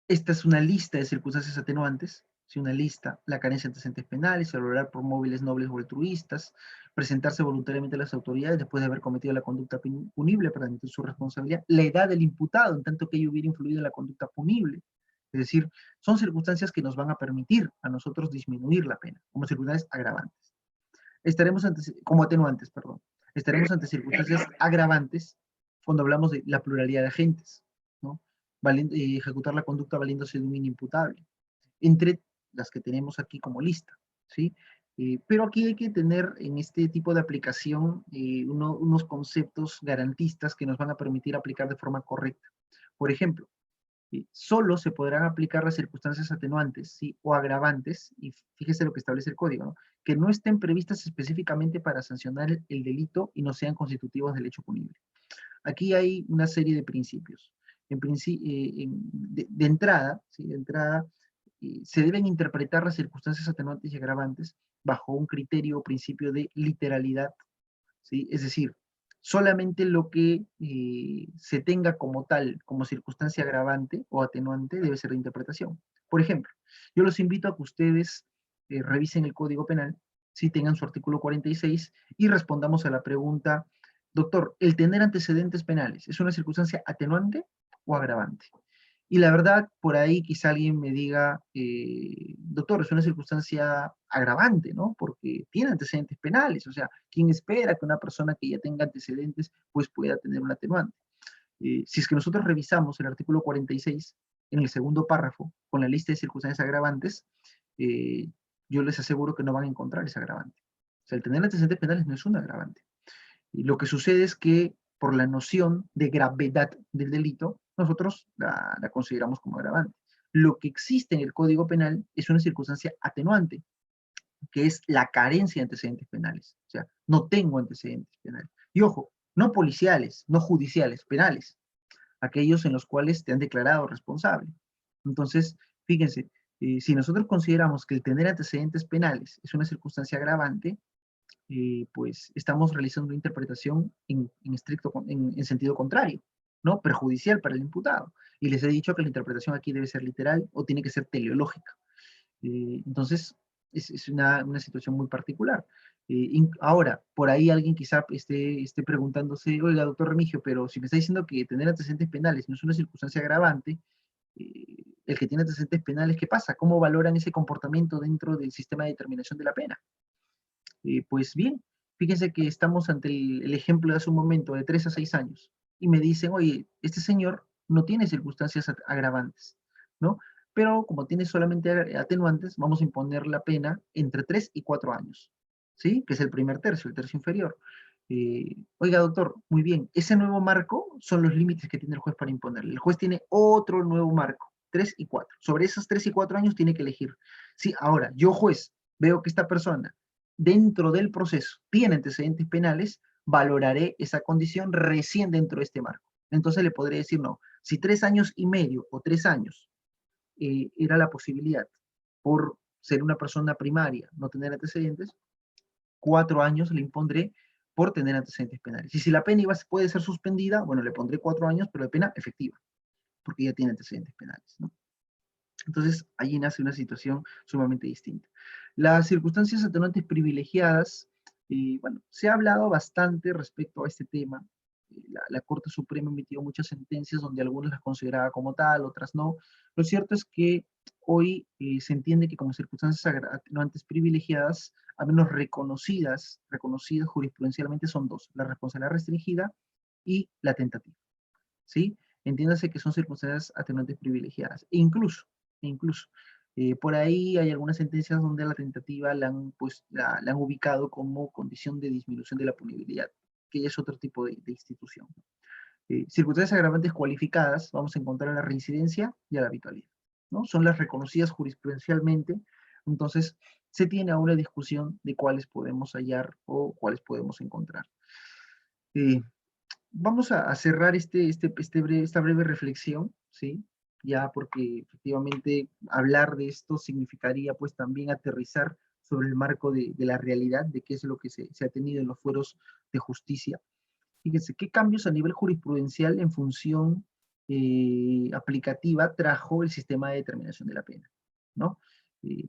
Esta es una lista de circunstancias atenuantes, ¿sí? Una lista: la carencia de antecedentes penales, el orar por móviles nobles o altruistas, presentarse voluntariamente a las autoridades después de haber cometido la conducta punible para admitir su responsabilidad, la edad del imputado, en tanto que ello hubiera influido en la conducta punible. Es decir, son circunstancias que nos van a permitir a nosotros disminuir la pena, como circunstancias agravantes. Estaremos ante, como atenuantes, perdón. Estaremos ante circunstancias agravantes cuando hablamos de la pluralidad de agentes, ¿no? Ejecutar la conducta valiéndose de un inimputable, entre las que tenemos aquí como lista, ¿sí? Pero aquí hay que tener en este tipo de aplicación unos conceptos garantistas que nos van a permitir aplicar de forma correcta. Por ejemplo, solo se podrán aplicar las circunstancias atenuantes, ¿sí? O agravantes, y fíjese lo que establece el código, ¿no? Que no estén previstas específicamente para sancionar el delito y no sean constitutivos del hecho punible. Aquí hay una serie de principios. De entrada, ¿sí? Se deben interpretar las circunstancias atenuantes y agravantes bajo un criterio o principio de literalidad, ¿sí? Es decir, solamente lo que se tenga como tal, como circunstancia agravante o atenuante, debe ser de interpretación. Por ejemplo, yo los invito a que ustedes revisen el Código Penal, si tengan su artículo 46, y respondamos a la pregunta: doctor, ¿el tener antecedentes penales es una circunstancia atenuante o agravante? Y la verdad, por ahí quizá alguien me diga, doctor, es una circunstancia agravante, ¿no? Porque tiene antecedentes penales. O sea, ¿quién espera que una persona que ya tenga antecedentes pues pueda tener un atenuante? Si es que nosotros revisamos el artículo 46, en el segundo párrafo, con la lista de circunstancias agravantes, yo les aseguro que no van a encontrar ese agravante. O sea, el tener antecedentes penales no es un agravante. Y lo que sucede es que por la noción de gravedad del delito, nosotros la consideramos como agravante. Lo que existe en el Código Penal es una circunstancia atenuante, que es la carencia de antecedentes penales. O sea, no tengo antecedentes penales. Y ojo, no policiales, no judiciales, penales, aquellos en los cuales te han declarado responsable. Entonces, fíjense, si nosotros consideramos que el tener antecedentes penales es una circunstancia agravante, pues estamos realizando una interpretación en sentido contrario, ¿no? Perjudicial para el imputado. Y les he dicho que la interpretación aquí debe ser literal o tiene que ser teleológica. Entonces, es una situación muy particular. Ahora, por ahí alguien quizá esté preguntándose: oiga, doctor Remigio, pero si me está diciendo que tener antecedentes penales no es una circunstancia agravante, el que tiene antecedentes penales, ¿qué pasa? ¿Cómo valoran ese comportamiento dentro del sistema de determinación de la pena? Pues bien, fíjense que estamos ante el ejemplo de hace un momento, de 3 a 6 años, y me dicen: oye, este señor no tiene circunstancias agravantes, ¿no? Pero como tiene solamente atenuantes, vamos a imponer la pena entre 3 y 4 años, ¿sí? Que es el primer tercio, el tercio inferior. Oiga, doctor, muy bien, ese nuevo marco son los límites que tiene el juez para imponerle. El juez tiene otro nuevo marco, 3 y 4. Sobre esos 3 y 4 años tiene que elegir. Sí, ahora, yo juez, veo que esta persona dentro del proceso tiene antecedentes penales, valoraré esa condición recién dentro de este marco. Entonces le podré decir no. Si 3 años y medio o 3 años era la posibilidad por ser una persona primaria, no tener antecedentes, 4 años le impondré por tener antecedentes penales. Y si la pena puede ser suspendida, bueno, le pondré 4 años, pero de pena efectiva, porque ya tiene antecedentes penales, ¿no? Entonces, allí nace una situación sumamente distinta. Las circunstancias atenuantes privilegiadas, bueno, se ha hablado bastante respecto a este tema. La Corte Suprema emitió muchas sentencias donde algunas las consideraba como tal, otras no. Lo cierto es que hoy se entiende que como circunstancias atenuantes privilegiadas, al menos reconocidas jurisprudencialmente, son dos: la responsabilidad restringida y la tentativa, ¿sí? Entiéndase que son circunstancias atenuantes privilegiadas. Incluso, por ahí hay algunas sentencias donde la tentativa la han ubicado como condición de disminución de la punibilidad, que ya es otro tipo de institución. Circunstancias agravantes cualificadas, vamos a encontrar a la reincidencia y a la habitualidad, ¿no? Son las reconocidas jurisprudencialmente. Entonces, se tiene ahora una discusión de cuáles podemos hallar o cuáles podemos encontrar. Vamos a cerrar esta breve reflexión, ¿sí? Ya porque efectivamente hablar de esto significaría pues también aterrizar sobre el marco de la realidad, de qué es lo que se ha tenido en los fueros de justicia. Fíjense, ¿qué cambios a nivel jurisprudencial en función aplicativa trajo el sistema de determinación de la pena? ¿No?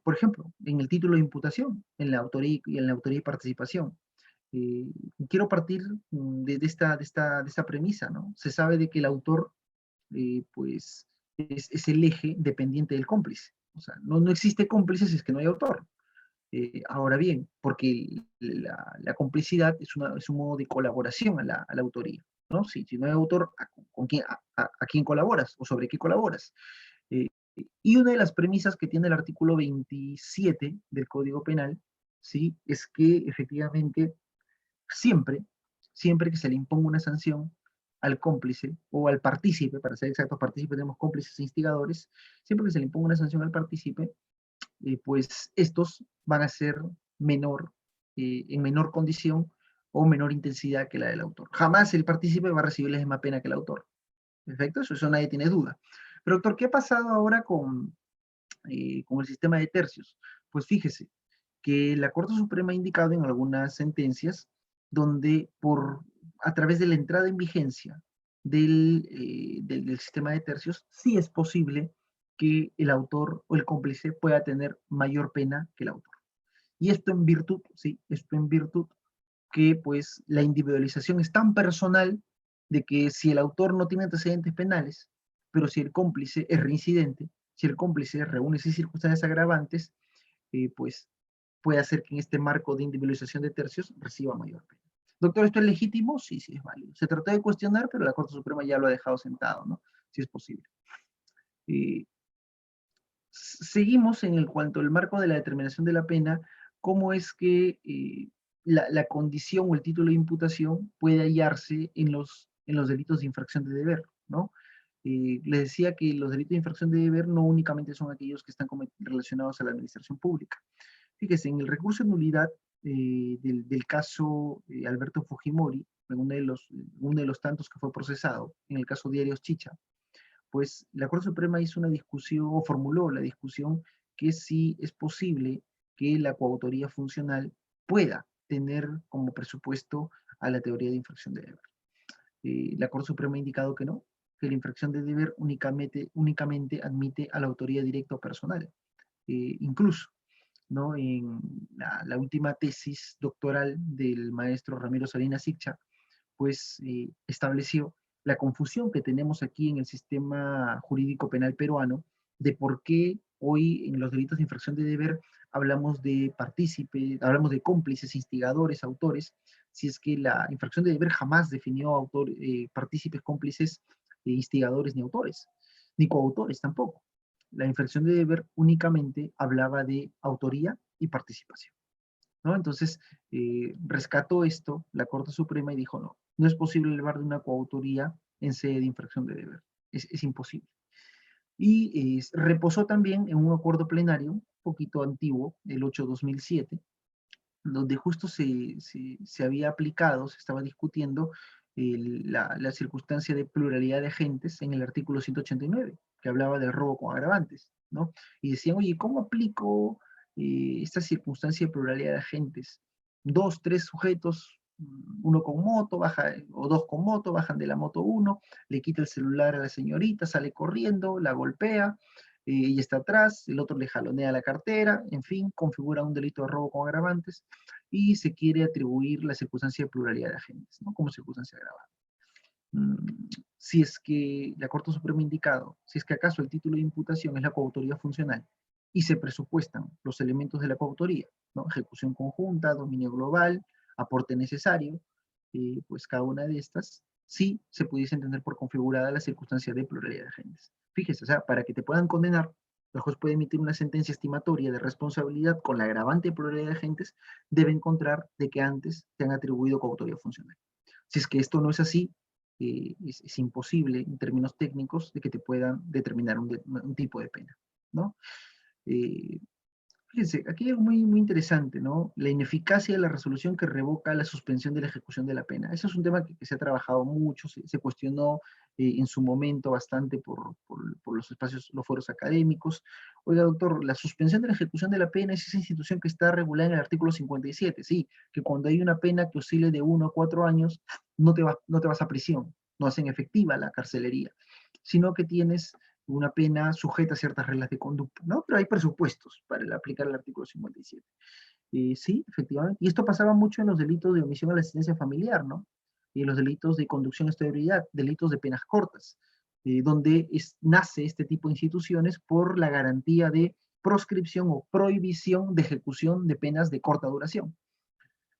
Por ejemplo, en el título de imputación, en la autoría y participación. Quiero partir de esta premisa, ¿no? Se sabe de que el autor, pues, es el eje dependiente del cómplice. O sea, no existe cómplice si es que no hay autor. Ahora bien, porque la complicidad es un modo de colaboración a la autoría, ¿no? Si no hay autor, ¿a quién colaboras? ¿O sobre qué colaboras? Y una de las premisas que tiene el artículo 27 del Código Penal, ¿sí? Es que efectivamente siempre que se le imponga una sanción al cómplice o al partícipe, para ser exactos, partícipe tenemos cómplices e instigadores, siempre que se le imponga una sanción al partícipe, pues estos van a ser en menor condición o menor intensidad que la del autor. Jamás el partícipe va a recibir la misma pena que el autor. ¿Perfecto? Eso nadie tiene duda. Pero doctor, ¿qué ha pasado ahora con el sistema de tercios? Pues fíjese que la Corte Suprema ha indicado en algunas sentencias donde a través de la entrada en vigencia del sistema de tercios, sí es posible que el autor o el cómplice pueda tener mayor pena que el autor. Y esto en virtud, sí, esto en virtud que pues la individualización es tan personal de que si el autor no tiene antecedentes penales, pero si el cómplice es reincidente, si el cómplice reúne esas circunstancias agravantes, pues puede hacer que en este marco de individualización de tercios reciba mayor pena. Doctor, ¿esto es legítimo? Sí, sí es válido. Se trató de cuestionar, pero la Corte Suprema ya lo ha dejado sentado, ¿no? Si es posible. Seguimos en cuanto al marco de la determinación de la pena, cómo es que la condición o el título de imputación puede hallarse en los delitos de infracción de deber, ¿no? Les decía que los delitos de infracción de deber no únicamente son aquellos que están relacionados a la administración pública. Fíjese, en el recurso de nulidad del caso Alberto Fujimori, uno de los tantos que fue procesado, en el caso Diarios Chicha, pues la Corte Suprema hizo una discusión, o formuló la discusión, que si es posible que la coautoría funcional pueda tener como presupuesto a la teoría de infracción de deber. La Corte Suprema ha indicado que no, que la infracción de deber únicamente admite a la autoría directa o personal. Incluso, ¿no? En la última tesis doctoral del maestro Ramiro Salinas Siccha, pues estableció la confusión que tenemos aquí en el sistema jurídico penal peruano de por qué hoy en los delitos de infracción de deber hablamos de partícipes, hablamos de cómplices, instigadores, autores, si es que la infracción de deber jamás definió partícipes, cómplices, instigadores ni autores, ni coautores tampoco. La infracción de deber únicamente hablaba de autoría y participación, ¿no? Entonces, rescató esto la Corte Suprema y dijo, no es posible elevar de una coautoría en sede de infracción de deber. Es imposible. Y reposó también en un acuerdo plenario, un poquito antiguo, el 8/2007, donde justo se había aplicado, se estaba discutiendo la circunstancia de pluralidad de agentes en el artículo 189, que hablaba del robo con agravantes, ¿no? Y decían, oye, ¿cómo aplico esta circunstancia de pluralidad de agentes? 2, 3 sujetos, uno con moto, o 2 con moto, bajan de la moto uno, le quita el celular a la señorita, sale corriendo, la golpea, ella está atrás, el otro le jalonea la cartera, en fin, configura un delito de robo con agravantes y se quiere atribuir la circunstancia de pluralidad de agentes, ¿no? Como circunstancia agravante. Si es que la Corte Suprema ha indicado, si es que acaso el título de imputación es la coautoría funcional y se presupuestan los elementos de la coautoría, ¿no? Ejecución conjunta, dominio global, aporte necesario, pues cada una de estas sí se pudiese entender por configurada la circunstancia de pluralidad de agentes. Fíjese, o sea, para que te puedan condenar, el juez puede emitir una sentencia estimatoria de responsabilidad con la agravante de pluralidad de agentes, debe encontrar de que antes te han atribuido coautoría funcional. Si es que esto no es así, es imposible en términos técnicos de que te puedan determinar un tipo de pena, ¿no? Fíjense, aquí es muy, muy interesante, ¿no? La ineficacia de la resolución que revoca la suspensión de la ejecución de la pena. Eso es un tema que se ha trabajado mucho, se cuestionó en su momento bastante por los espacios, los foros académicos. Oiga, doctor, la suspensión de la ejecución de la pena es esa institución que está regulada en el artículo 57, sí, que cuando hay una pena que oscile de 1 a 4 años, no te vas a prisión, no hacen efectiva la carcelería, sino que tienes una pena sujeta a ciertas reglas de conducta, ¿no? Pero hay presupuestos para aplicar el artículo 57. Sí, efectivamente. Y esto pasaba mucho en los delitos de omisión a la asistencia familiar, ¿no? Y los delitos de conducción a estabilidad, delitos de penas cortas, donde nace este tipo de instituciones por la garantía de proscripción o prohibición de ejecución de penas de corta duración.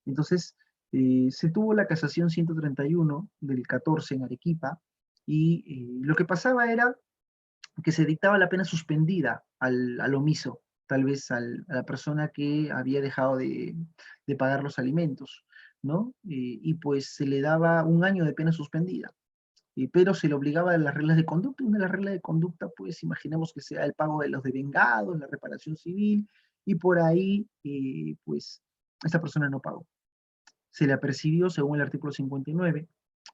Entonces, se tuvo la casación 131 del 14 en Arequipa, y lo que pasaba era que se dictaba la pena suspendida al omiso, tal vez a la persona que había dejado de pagar los alimentos, ¿no? Y pues se le daba 1 año de pena suspendida, pero se le obligaba a las reglas de conducta. Una de las reglas de conducta, pues imaginemos que sea el pago de los devengados, la reparación civil, y por ahí, pues, esta persona no pagó. Se le apercibió según el artículo 59,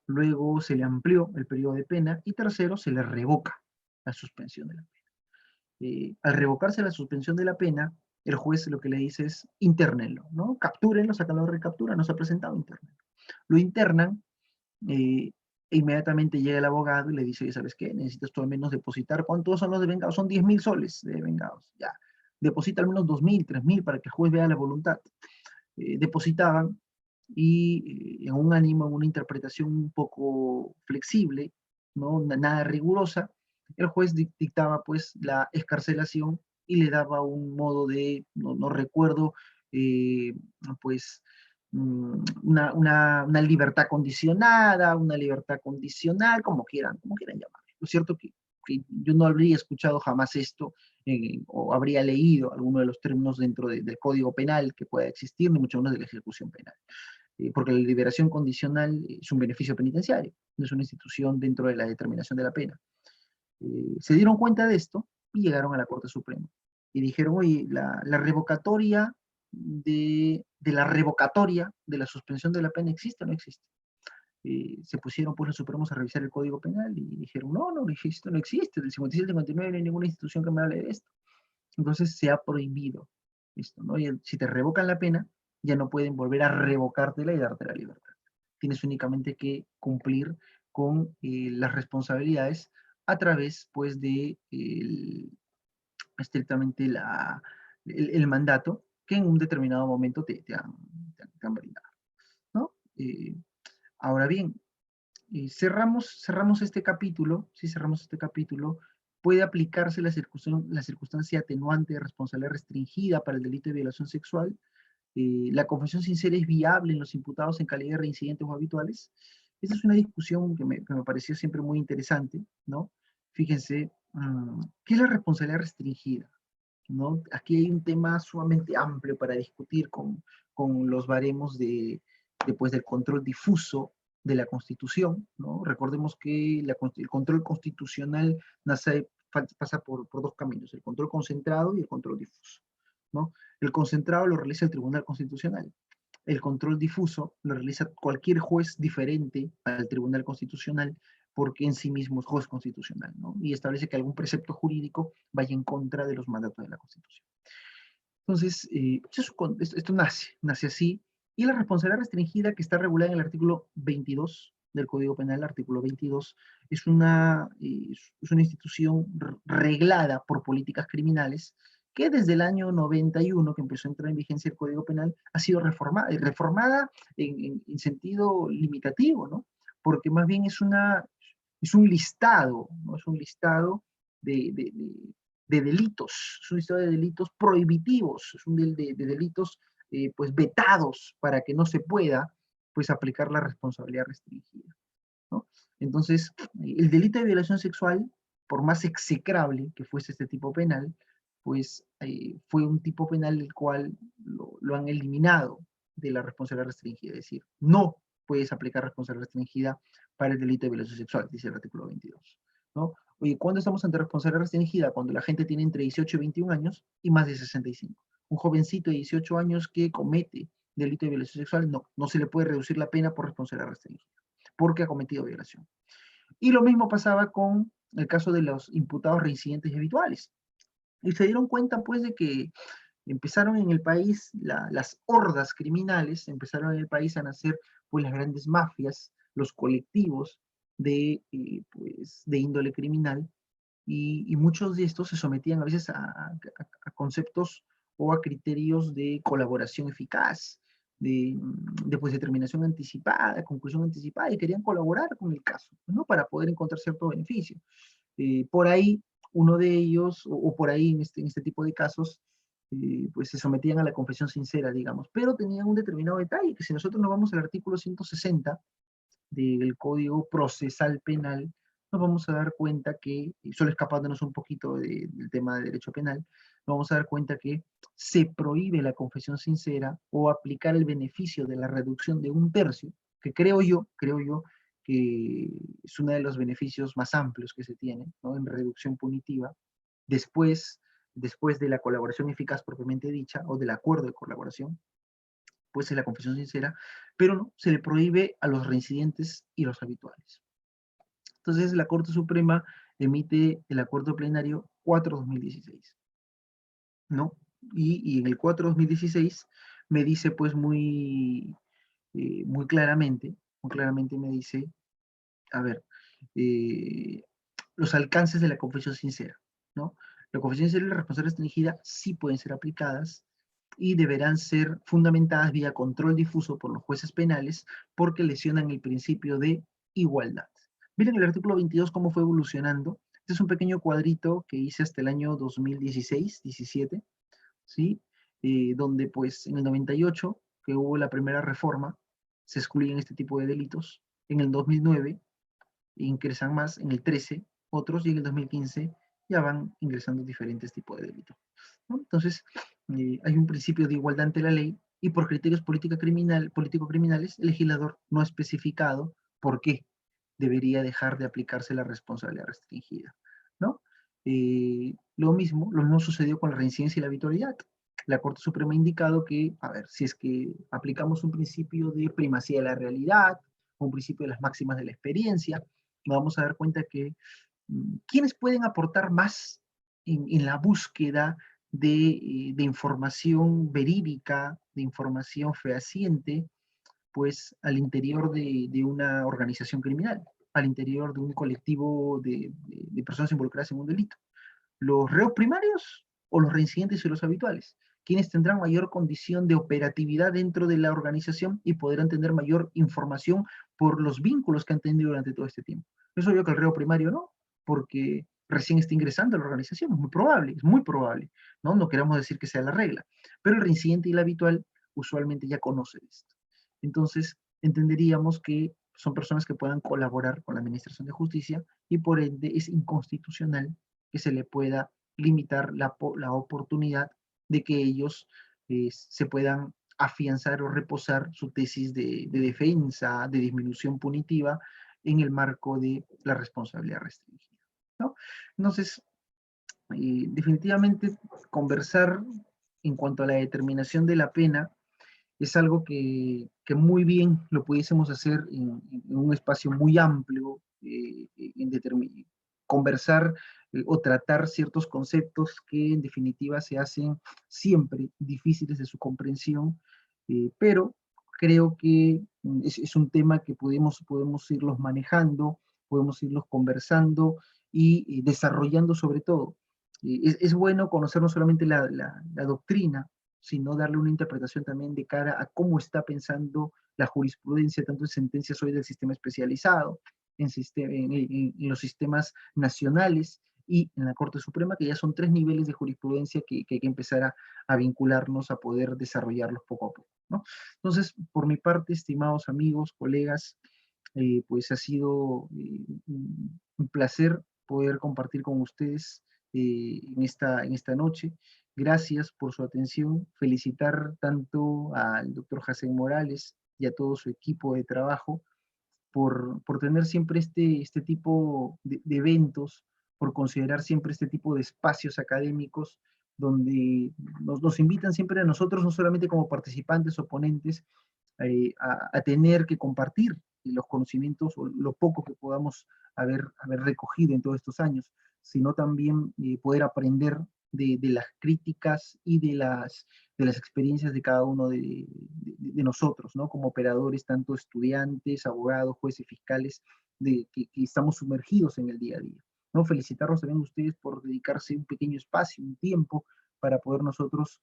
luego se le amplió el periodo de pena, y tercero, se le revoca la suspensión de la pena. Al revocarse la suspensión de la pena, el juez lo que le dice es internenlo, ¿no? Captúrenlo, sacan la recaptura, no se ha presentado, internenlo. Lo internan, e inmediatamente llega el abogado y le dice, ¿sabes qué? Necesitas tú al menos depositar, ¿cuántos son los devengados? Son 10.000 soles de devengados, ya. Deposita al menos 2.000, 3.000 para que el juez vea la voluntad. Depositaban, y en un ánimo, en una interpretación un poco flexible, ¿no? Nada rigurosa, el juez dictaba pues la excarcelación y le daba un modo de, no recuerdo, pues una libertad condicionada, una libertad condicional, como quieran llamarlo. Lo cierto que yo no habría escuchado jamás esto, o habría leído alguno de los términos dentro del Código Penal que pueda existir, ni mucho menos de la ejecución penal. Porque la liberación condicional es un beneficio penitenciario, no es una institución dentro de la determinación de la pena. Se dieron cuenta de esto y llegaron a la Corte Suprema. Y dijeron, oye, la revocatoria de la revocatoria de la suspensión de la pena, ¿existe o no existe? Se pusieron pues los Supremos a revisar el Código Penal y dijeron, no existe, no existe, del 57 al 59 no hay ninguna institución que me hable de esto. Entonces se ha prohibido esto, ¿no? Y si te revocan la pena, ya no pueden volver a revocártela y darte la libertad. Tienes únicamente que cumplir con las responsabilidades a través, pues, de estrictamente el mandato que en un determinado momento te han brindado, ¿no? Ahora bien, cerramos este capítulo, si cerramos este capítulo, puede aplicarse la circunstancia atenuante de responsabilidad restringida para el delito de violación sexual. La confesión sincera es viable en los imputados en calidad de reincidentes o habituales. Esa es una discusión que me pareció siempre muy interesante, ¿no? Fíjense, ¿qué es la responsabilidad restringida? ¿No? Aquí hay un tema sumamente amplio para discutir con los baremos pues, del control difuso de la Constitución, ¿no? Recordemos que el control constitucional pasa por 2 caminos, el control concentrado y el control difuso, ¿no? El concentrado lo realiza el Tribunal Constitucional. El control difuso lo realiza cualquier juez diferente al Tribunal Constitucional, porque en sí mismo es juez constitucional, ¿no? Y establece que algún precepto jurídico vaya en contra de los mandatos de la Constitución. Entonces, esto nace así, y la responsabilidad restringida que está regulada en el artículo 22 del Código Penal, el artículo 22, es una institución reglada por políticas criminales que desde el año 91, que empezó a entrar en vigencia el Código Penal, ha sido reformada, y reformada en sentido limitativo, ¿no? Porque más bien es un listado, ¿no? Es un listado de delitos, es un listado de delitos prohibitivos, es un de delitos pues vetados para que no se pueda pues aplicar la responsabilidad restringida, ¿no? Entonces, el delito de violación sexual, por más execrable que fuese este tipo penal, pues fue un tipo penal el cual lo han eliminado de la responsabilidad restringida, es decir, no puedes aplicar responsabilidad restringida para el delito de violación sexual, dice el artículo 22, ¿no? Oye, ¿cuándo estamos ante responsabilidad restringida? Cuando la gente tiene entre 18 y 21 años y más de 65. Un jovencito de 18 años que comete delito de violación sexual, no se le puede reducir la pena por responsabilidad restringida, porque ha cometido violación. Y lo mismo pasaba con el caso de los imputados reincidentes y habituales. Y se dieron cuenta, pues, de que empezaron en el país, las hordas criminales, empezaron en el país a nacer, pues, las grandes mafias, los colectivos pues, de índole criminal, y muchos de estos se sometían a veces a conceptos o a criterios de colaboración eficaz, de pues, determinación anticipada, conclusión anticipada, y querían colaborar con el caso, ¿no? Para poder encontrar cierto beneficio. Por ahí, uno de ellos, o por ahí en este tipo de casos, pues se sometían a la confesión sincera, digamos, pero tenían un determinado detalle, que si nosotros nos vamos al artículo 160 del Código Procesal Penal, nos vamos a dar cuenta que, solo escapándonos un poquito del tema de derecho penal, nos vamos a dar cuenta que se prohíbe la confesión sincera o aplicar el beneficio de la reducción de un tercio, que creo yo que es uno de los beneficios más amplios que se tiene, ¿no? En reducción punitiva, después de la colaboración eficaz propiamente dicha, o del acuerdo de colaboración, pues es la confesión sincera, pero no, se le prohíbe a los reincidentes y los habituales. Entonces la Corte Suprema emite el acuerdo plenario 4/2016, ¿no? Y en el 4/2016 me dice pues muy claramente me dice, a ver, los alcances de la confesión sincera, ¿no? La confesión sincera y la responsabilidad restringida sí pueden ser aplicadas y deberán ser fundamentadas vía control difuso por los jueces penales porque lesionan el principio de igualdad. Miren el artículo 22 cómo fue evolucionando. Este es un pequeño cuadrito que hice hasta el año 2016-17, ¿sí? Donde pues en el 98, que hubo la primera reforma, se excluyen este tipo de delitos. En el 2009 ingresan más, en el 13 otros, y en el 2015 ya van ingresando diferentes tipos de delitos, ¿no? Entonces, hay un principio de igualdad ante la ley, y por criterios político-criminales, el legislador no ha especificado por qué debería dejar de aplicarse la responsabilidad restringida, ¿no? Lo mismo sucedió con la reincidencia y la habitualidad. La Corte Suprema ha indicado que, a ver, si es que aplicamos un principio de primacía de la realidad, un principio de las máximas de la experiencia, nos vamos a dar cuenta que ¿quiénes pueden aportar más en la búsqueda de información verídica, de información fehaciente, pues al interior de una organización criminal, al interior de un colectivo de personas involucradas en un delito? ¿Los reos primarios o los reincidentes y los habituales? Quienes tendrán mayor condición de operatividad dentro de la organización y podrán tener mayor información por los vínculos que han tenido durante todo este tiempo. Es obvio que el reo primario no, porque recién está ingresando a la organización, es muy probable, ¿no? No queremos decir que sea la regla, pero el reincidente y el habitual usualmente ya conocen esto. Entonces, entenderíamos que son personas que puedan colaborar con la Administración de Justicia y por ende es inconstitucional que se le pueda limitar la oportunidad de que ellos se puedan afianzar o reposar su tesis de defensa, de disminución punitiva en el marco de la responsabilidad restringida, ¿no? Entonces, definitivamente conversar en cuanto a la determinación de la pena es algo que muy bien lo pudiésemos hacer en un espacio muy amplio, conversar o tratar ciertos conceptos que en definitiva se hacen siempre difíciles de su comprensión, pero creo que es un tema que podemos irlos manejando, podemos irlos conversando y desarrollando sobre todo. Es bueno conocer no solamente la doctrina, sino darle una interpretación también de cara a cómo está pensando la jurisprudencia, tanto en sentencias hoy del sistema especializado, en los sistemas nacionales y en la Corte Suprema, que ya son 3 niveles de jurisprudencia que hay que empezar a vincularnos, a poder desarrollarlos poco a poco, ¿no? Entonces, por mi parte, estimados amigos, colegas, pues ha sido un placer poder compartir con ustedes en esta noche. Gracias por su atención. Felicitar tanto al doctor Jacén Morales y a todo su equipo de trabajo por tener siempre este tipo de eventos, por considerar siempre este tipo de espacios académicos donde nos invitan siempre a nosotros, no solamente como participantes o ponentes, a tener que compartir los conocimientos o lo poco que podamos haber recogido en todos estos años, sino también poder aprender de las críticas y de las experiencias de cada uno de nosotros, ¿no? Como operadores, tanto estudiantes, abogados, jueces, fiscales, que estamos sumergidos en el día a día, ¿no? Felicitarlos también a ustedes por dedicarse un pequeño espacio, un tiempo, para poder nosotros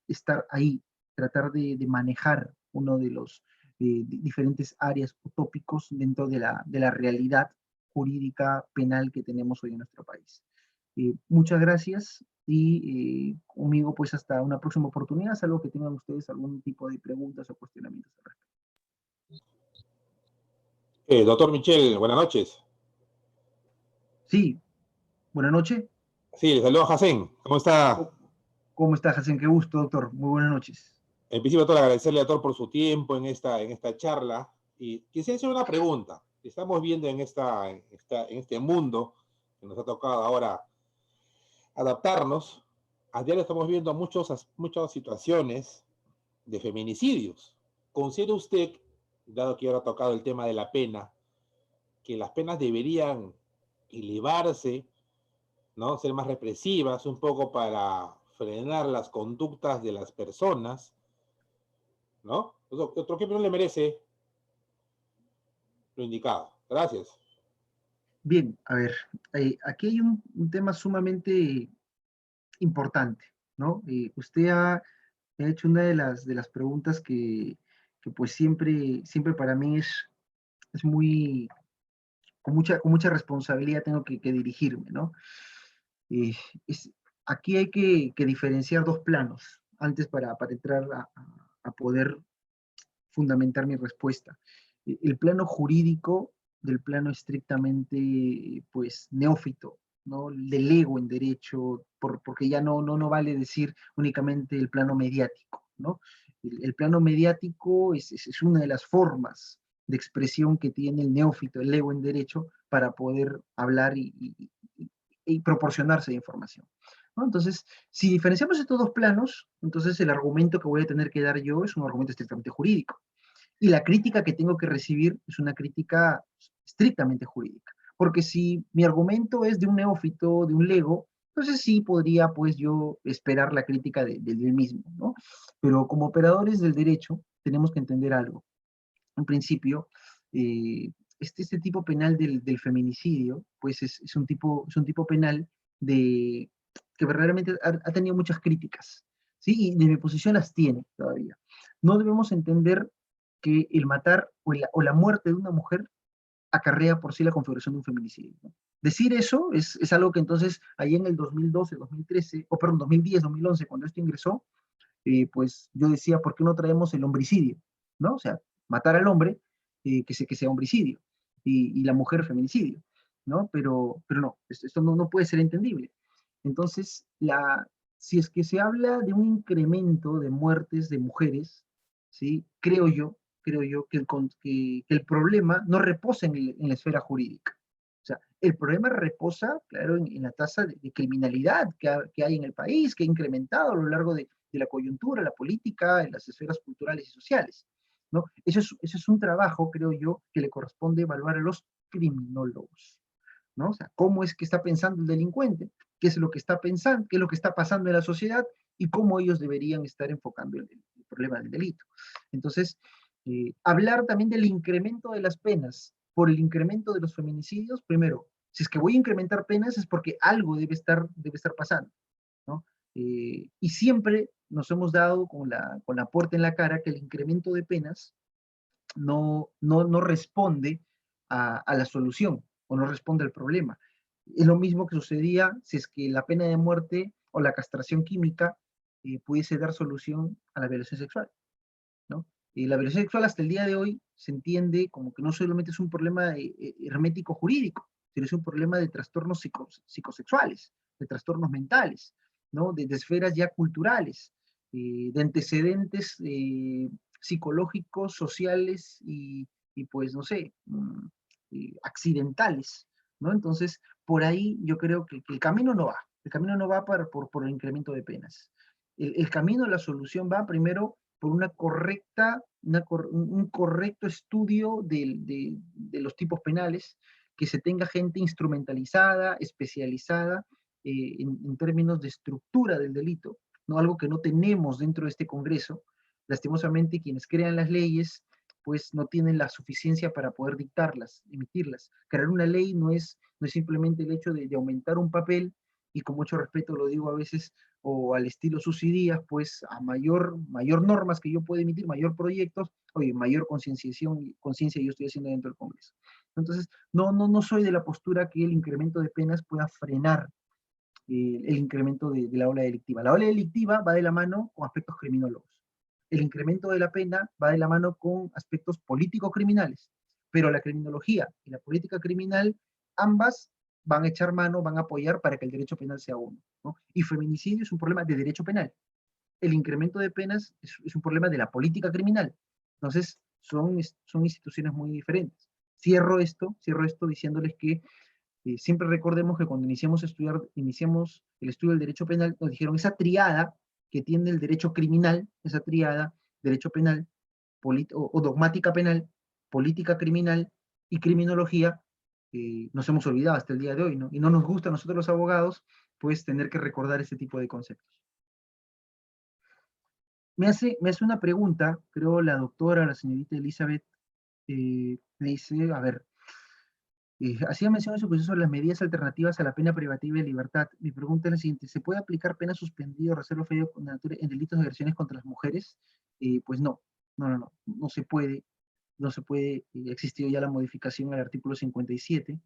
estar ahí, tratar de manejar uno de los diferentes áreas o tópicos dentro de la realidad jurídica penal que tenemos hoy en nuestro país. Muchas gracias y conmigo pues hasta una próxima oportunidad, salvo que tengan ustedes algún tipo de preguntas o cuestionamientos al respecto. Doctor Michel, buenas noches. Sí, buenas noches. Sí, le saludo a Jacén. ¿Cómo está? ¿Cómo está, Jacén? Qué gusto, doctor. Muy buenas noches. En principio, doctor, agradecerle a doctor por su tiempo en esta charla. Y quisiera hacer una pregunta. Estamos viendo en este mundo que nos ha tocado ahora adaptarnos. A diario estamos viendo muchas situaciones de feminicidios. ¿Considera usted, dado que ahora ha tocado el tema de la pena, que las penas deberían elevarse, ¿no? Ser más represivas, un poco para frenar las conductas de las personas, ¿no? Otro que no le merece lo indicado. Gracias. Bien, a ver, aquí hay un tema sumamente importante, ¿no? Usted ha hecho una de las preguntas que pues siempre para mí es muy, con mucha responsabilidad tengo que dirigirme, ¿no? Eh, es, aquí hay que diferenciar dos planos antes para entrar a poder fundamentar mi respuesta. El plano jurídico del plano estrictamente, pues, neófito, ¿no? Del ego en derecho, porque ya no vale decir únicamente el plano mediático, ¿no? El plano mediático es una de las formas de expresión que tiene el neófito, el ego en derecho, para poder hablar y proporcionarse de información, ¿no? Entonces, si diferenciamos estos dos planos, entonces el argumento que voy a tener que dar yo es un argumento estrictamente jurídico. Y la crítica que tengo que recibir es una crítica estrictamente jurídica. Porque si mi argumento es de un neófito, de un lego, entonces sí podría pues yo esperar la crítica del mismo, ¿no? Pero como operadores del derecho tenemos que entender algo. En principio, este tipo penal del feminicidio, pues es un tipo penal que verdaderamente ha tenido muchas críticas, ¿sí? Y de mi posición las tiene todavía. No debemos entender que el matar o la muerte de una mujer acarrea por sí la configuración de un feminicidio, ¿no? Decir eso es algo que entonces, ahí en el 2012, 2013, o perdón, 2010, 2011, cuando esto ingresó, pues yo decía, ¿por qué no traemos el homicidio? ¿No? O sea, matar al hombre, que sea homicidio, y la mujer feminicidio, ¿no? Pero no, esto no puede ser entendible. Entonces, si es que se habla de un incremento de muertes de mujeres, ¿sí? Creo yo que el problema no reposa en la esfera jurídica. O sea, el problema reposa, claro, en la tasa de criminalidad que hay en el país, que ha incrementado a lo largo de la coyuntura, la política, en las esferas culturales y sociales, ¿no? Eso es un trabajo, creo yo, que le corresponde evaluar a los criminólogos, ¿no? O sea, cómo es que está pensando el delincuente, qué es lo que está pensando, qué es lo que está pasando en la sociedad y cómo ellos deberían estar enfocando el problema del delito. Entonces, hablar también del incremento de las penas por el incremento de los feminicidios, primero, si es que voy a incrementar penas es porque algo debe estar pasando, ¿no? Y siempre nos hemos dado con la puerta en la cara que el incremento de penas no responde a la solución o no responde al problema. Es lo mismo que sucedía si es que la pena de muerte o la castración química pudiese dar solución a la violación sexual, ¿no? La violación sexual hasta el día de hoy se entiende como que no solamente es un problema hermético jurídico, sino es un problema de trastornos psicosexuales, de trastornos mentales, ¿no? De esferas ya culturales, de antecedentes psicológicos, sociales y pues, no sé, accidentales, ¿no? Entonces, por ahí yo creo que el camino no va, por el incremento de penas. El camino, la solución va primero por una correcta, un correcto estudio de los tipos penales, que se tenga gente instrumentalizada, especializada en términos de estructura del delito, ¿no? Algo que no tenemos dentro de este Congreso. Lastimosamente, quienes crean las leyes, pues no tienen la suficiencia para poder dictarlas, emitirlas. Crear una ley no es simplemente el hecho de aumentar un papel, y con mucho respeto lo digo a veces, o al estilo Susy Díaz, pues a mayor normas que yo pueda emitir, mayor proyectos, oye, mayor conciencia yo estoy haciendo dentro del Congreso. Entonces, no soy de la postura que el incremento de penas pueda frenar el incremento de la ola delictiva. La ola delictiva va de la mano con aspectos criminólogos. El incremento de la pena va de la mano con aspectos político-criminales, pero la criminología y la política criminal, ambas van a echar mano, van a apoyar para que el derecho penal sea uno, ¿no? Y feminicidio es un problema de derecho penal. El incremento de penas es un problema de la política criminal. Entonces, son instituciones muy diferentes. Cierro esto diciéndoles que siempre recordemos que cuando iniciamos el estudio del derecho penal, nos dijeron esa triada que tiene el derecho criminal, esa triada, derecho penal, o dogmática penal, política criminal y criminología, nos hemos olvidado hasta el día de hoy, ¿no? Y no nos gusta a nosotros los abogados, pues, tener que recordar este tipo de conceptos. Me hace una pregunta, creo la doctora, la señorita Elizabeth, me dice, a ver, hacía mención en su proceso sobre las medidas alternativas a la pena privativa de libertad. Mi pregunta es la siguiente: ¿se puede aplicar pena suspendida o reserva fallida en delitos de agresiones contra las mujeres? Pues no se puede. No se puede, existió ya la modificación al artículo 57.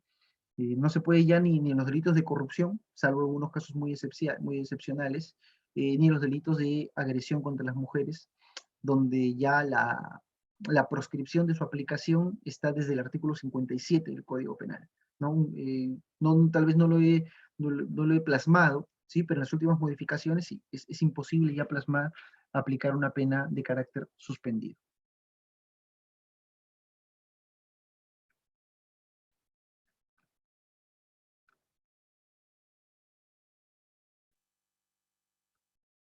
No se puede ya ni en los delitos de corrupción, salvo algunos casos muy excepcionales, ni en los delitos de agresión contra las mujeres, donde ya la proscripción de su aplicación está desde el artículo 57 del Código Penal, ¿no? Tal vez no lo he plasmado, ¿sí? Pero en las últimas modificaciones sí, es imposible ya plasmar, aplicar una pena de carácter suspendido.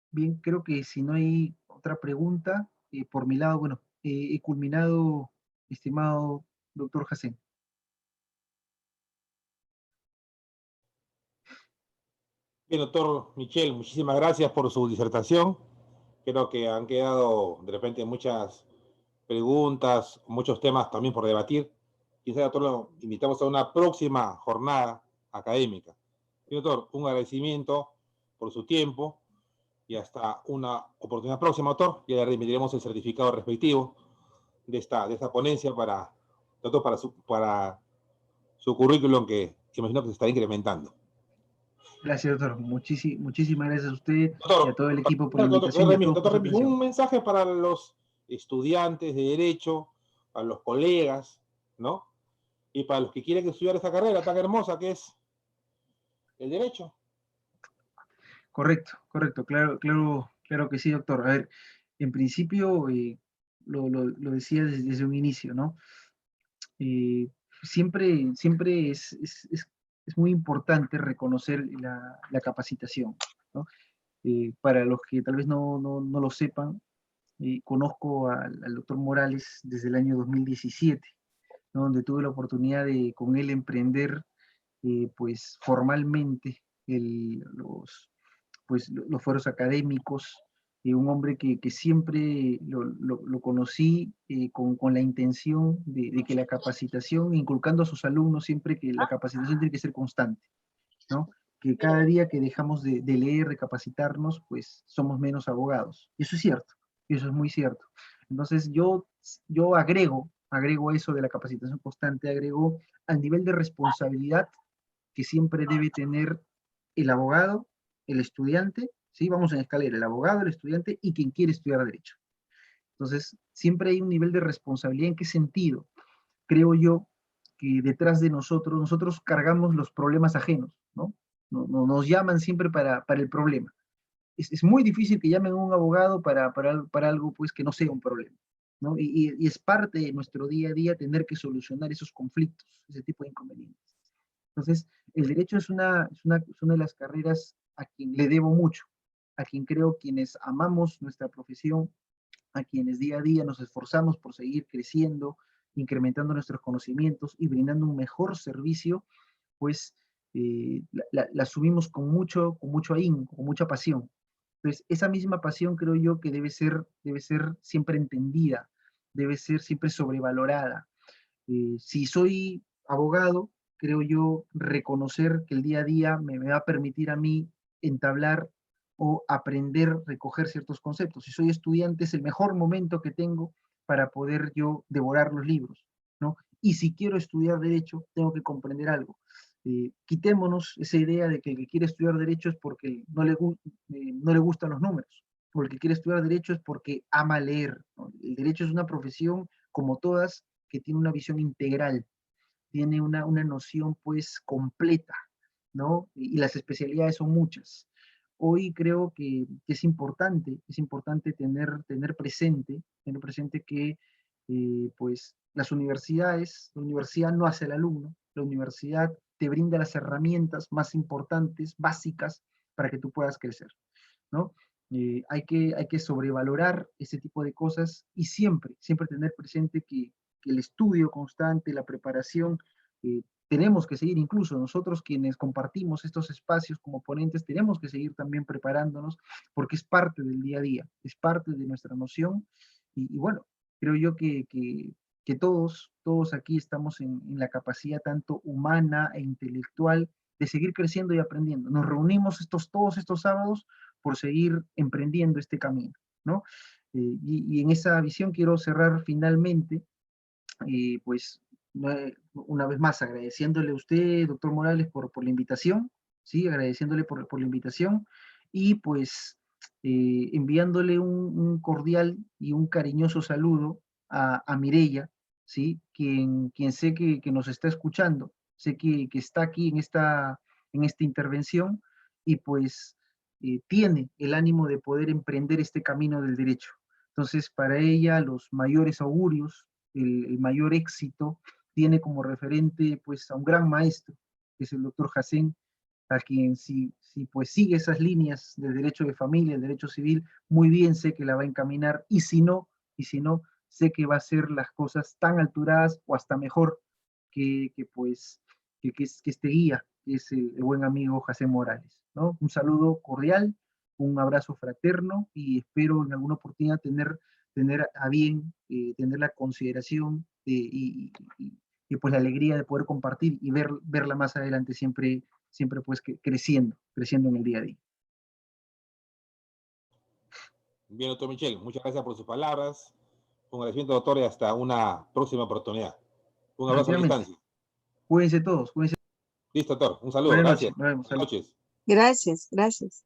Bien, creo que si no hay otra pregunta, por mi lado, bueno, he culminado, estimado doctor Jacén. Bien, doctor Michel, muchísimas gracias por su disertación. Creo que han quedado de repente muchas preguntas, muchos temas también por debatir. Quizá, doctor, lo invitamos a una próxima jornada académica. Bien, doctor, un agradecimiento por su tiempo y hasta una oportunidad próxima, doctor. Ya le remitiremos el certificado respectivo de esta ponencia para su currículum, que imagino que se está incrementando. Gracias, doctor. Muchísimas gracias a usted y a todo el equipo por la Doctor, invitación y a todos por su atención. un mensaje para los estudiantes de Derecho, para los colegas, ¿no? Y para los que quieren estudiar esta carrera tan hermosa que es el Derecho. Correcto, claro que sí, doctor. A ver, en principio, lo decía desde un inicio, ¿no? Siempre es muy importante reconocer la capacitación, ¿no? Para los que tal vez no lo sepan, conozco al doctor Morales desde el año 2017, ¿no? Donde tuve la oportunidad de con él emprender pues formalmente los foros académicos, un hombre que siempre lo conocí con la intención de que la capacitación, inculcando a sus alumnos siempre que la capacitación tiene que ser constante, ¿no? Que cada día que dejamos de leer, de capacitarnos, pues somos menos abogados. Y eso es cierto, y eso es muy cierto. Entonces yo agrego eso de la capacitación constante, agrego al nivel de responsabilidad que siempre debe tener el abogado, el estudiante, ¿sí? Vamos en escalera, el abogado, el estudiante y quien quiere estudiar Derecho. Entonces, siempre hay un nivel de responsabilidad. ¿En qué sentido? Creo yo que detrás de nosotros cargamos los problemas ajenos, ¿no? Nos llaman siempre para el problema. Es muy difícil que llamen a un abogado para algo pues, que no sea un problema, ¿no? Y es parte de nuestro día a día tener que solucionar esos conflictos, ese tipo de inconvenientes. Entonces, el derecho es una de las carreras a quien le debo mucho, a quien creo quienes amamos nuestra profesión, a quienes día a día nos esforzamos por seguir creciendo, incrementando nuestros conocimientos y brindando un mejor servicio, pues la asumimos con mucho ahínco, con mucha pasión. Entonces, esa misma pasión creo yo que debe ser siempre entendida, debe ser siempre sobrevalorada. Si soy abogado, creo yo reconocer que el día a día me va a permitir a mí entablar o aprender, recoger ciertos conceptos. Si soy estudiante, es el mejor momento que tengo para poder yo devorar los libros, ¿no? Y si quiero estudiar Derecho, tengo que comprender algo. Quitémonos esa idea de que el que quiere estudiar Derecho es porque no le gustan los números, o el que quiere estudiar Derecho es porque ama leer, ¿no? El Derecho es una profesión, como todas, que tiene una visión integral, tiene una noción pues completa, ¿no? Y las especialidades son muchas. Hoy creo que es importante tener presente que pues las universidades, la universidad no hace al alumno, la universidad te brinda las herramientas más importantes, básicas, para que tú puedas crecer, ¿no? Hay que sobrevalorar ese tipo de cosas y siempre tener presente que el estudio constante, la preparación, tenemos que seguir, incluso nosotros quienes compartimos estos espacios como ponentes, tenemos que seguir también preparándonos porque es parte del día a día, es parte de nuestra noción y bueno, creo yo que todos aquí estamos en la capacidad tanto humana e intelectual de seguir creciendo y aprendiendo. Nos reunimos todos estos sábados por seguir emprendiendo este camino, ¿no? Y en esa visión quiero cerrar finalmente, pues una vez más agradeciéndole a usted, doctor Morales, por la invitación, ¿sí? Agradeciéndole por la invitación y pues enviándole un cordial y un cariñoso saludo a Mireya, ¿sí? Quien sé que nos está escuchando, sé que está aquí en esta intervención y pues tiene el ánimo de poder emprender este camino del derecho. Entonces, para ella, los mayores augurios, el mayor éxito, tiene como referente pues a un gran maestro, que es el doctor Hassen, a quien si pues sigue esas líneas del derecho de familia, el derecho civil, muy bien sé que la va a encaminar, y si no, sé que va a hacer las cosas tan alturadas o hasta mejor que este guía, que es el buen amigo Hassen Morales, ¿no? Un saludo cordial, un abrazo fraterno y espero en alguna oportunidad tener a bien, tener la consideración y pues la alegría de poder compartir y verla más adelante siempre pues creciendo en el día a día. Bien, doctor Michel, muchas gracias por sus palabras. Un agradecimiento, doctor, y hasta una próxima oportunidad. Un abrazo a la distancia. Cuídense todos, cuídense. Listo, doctor. Un saludo. Buenas Gracias. noches. Nos vemos. Buenas noches. Gracias, gracias.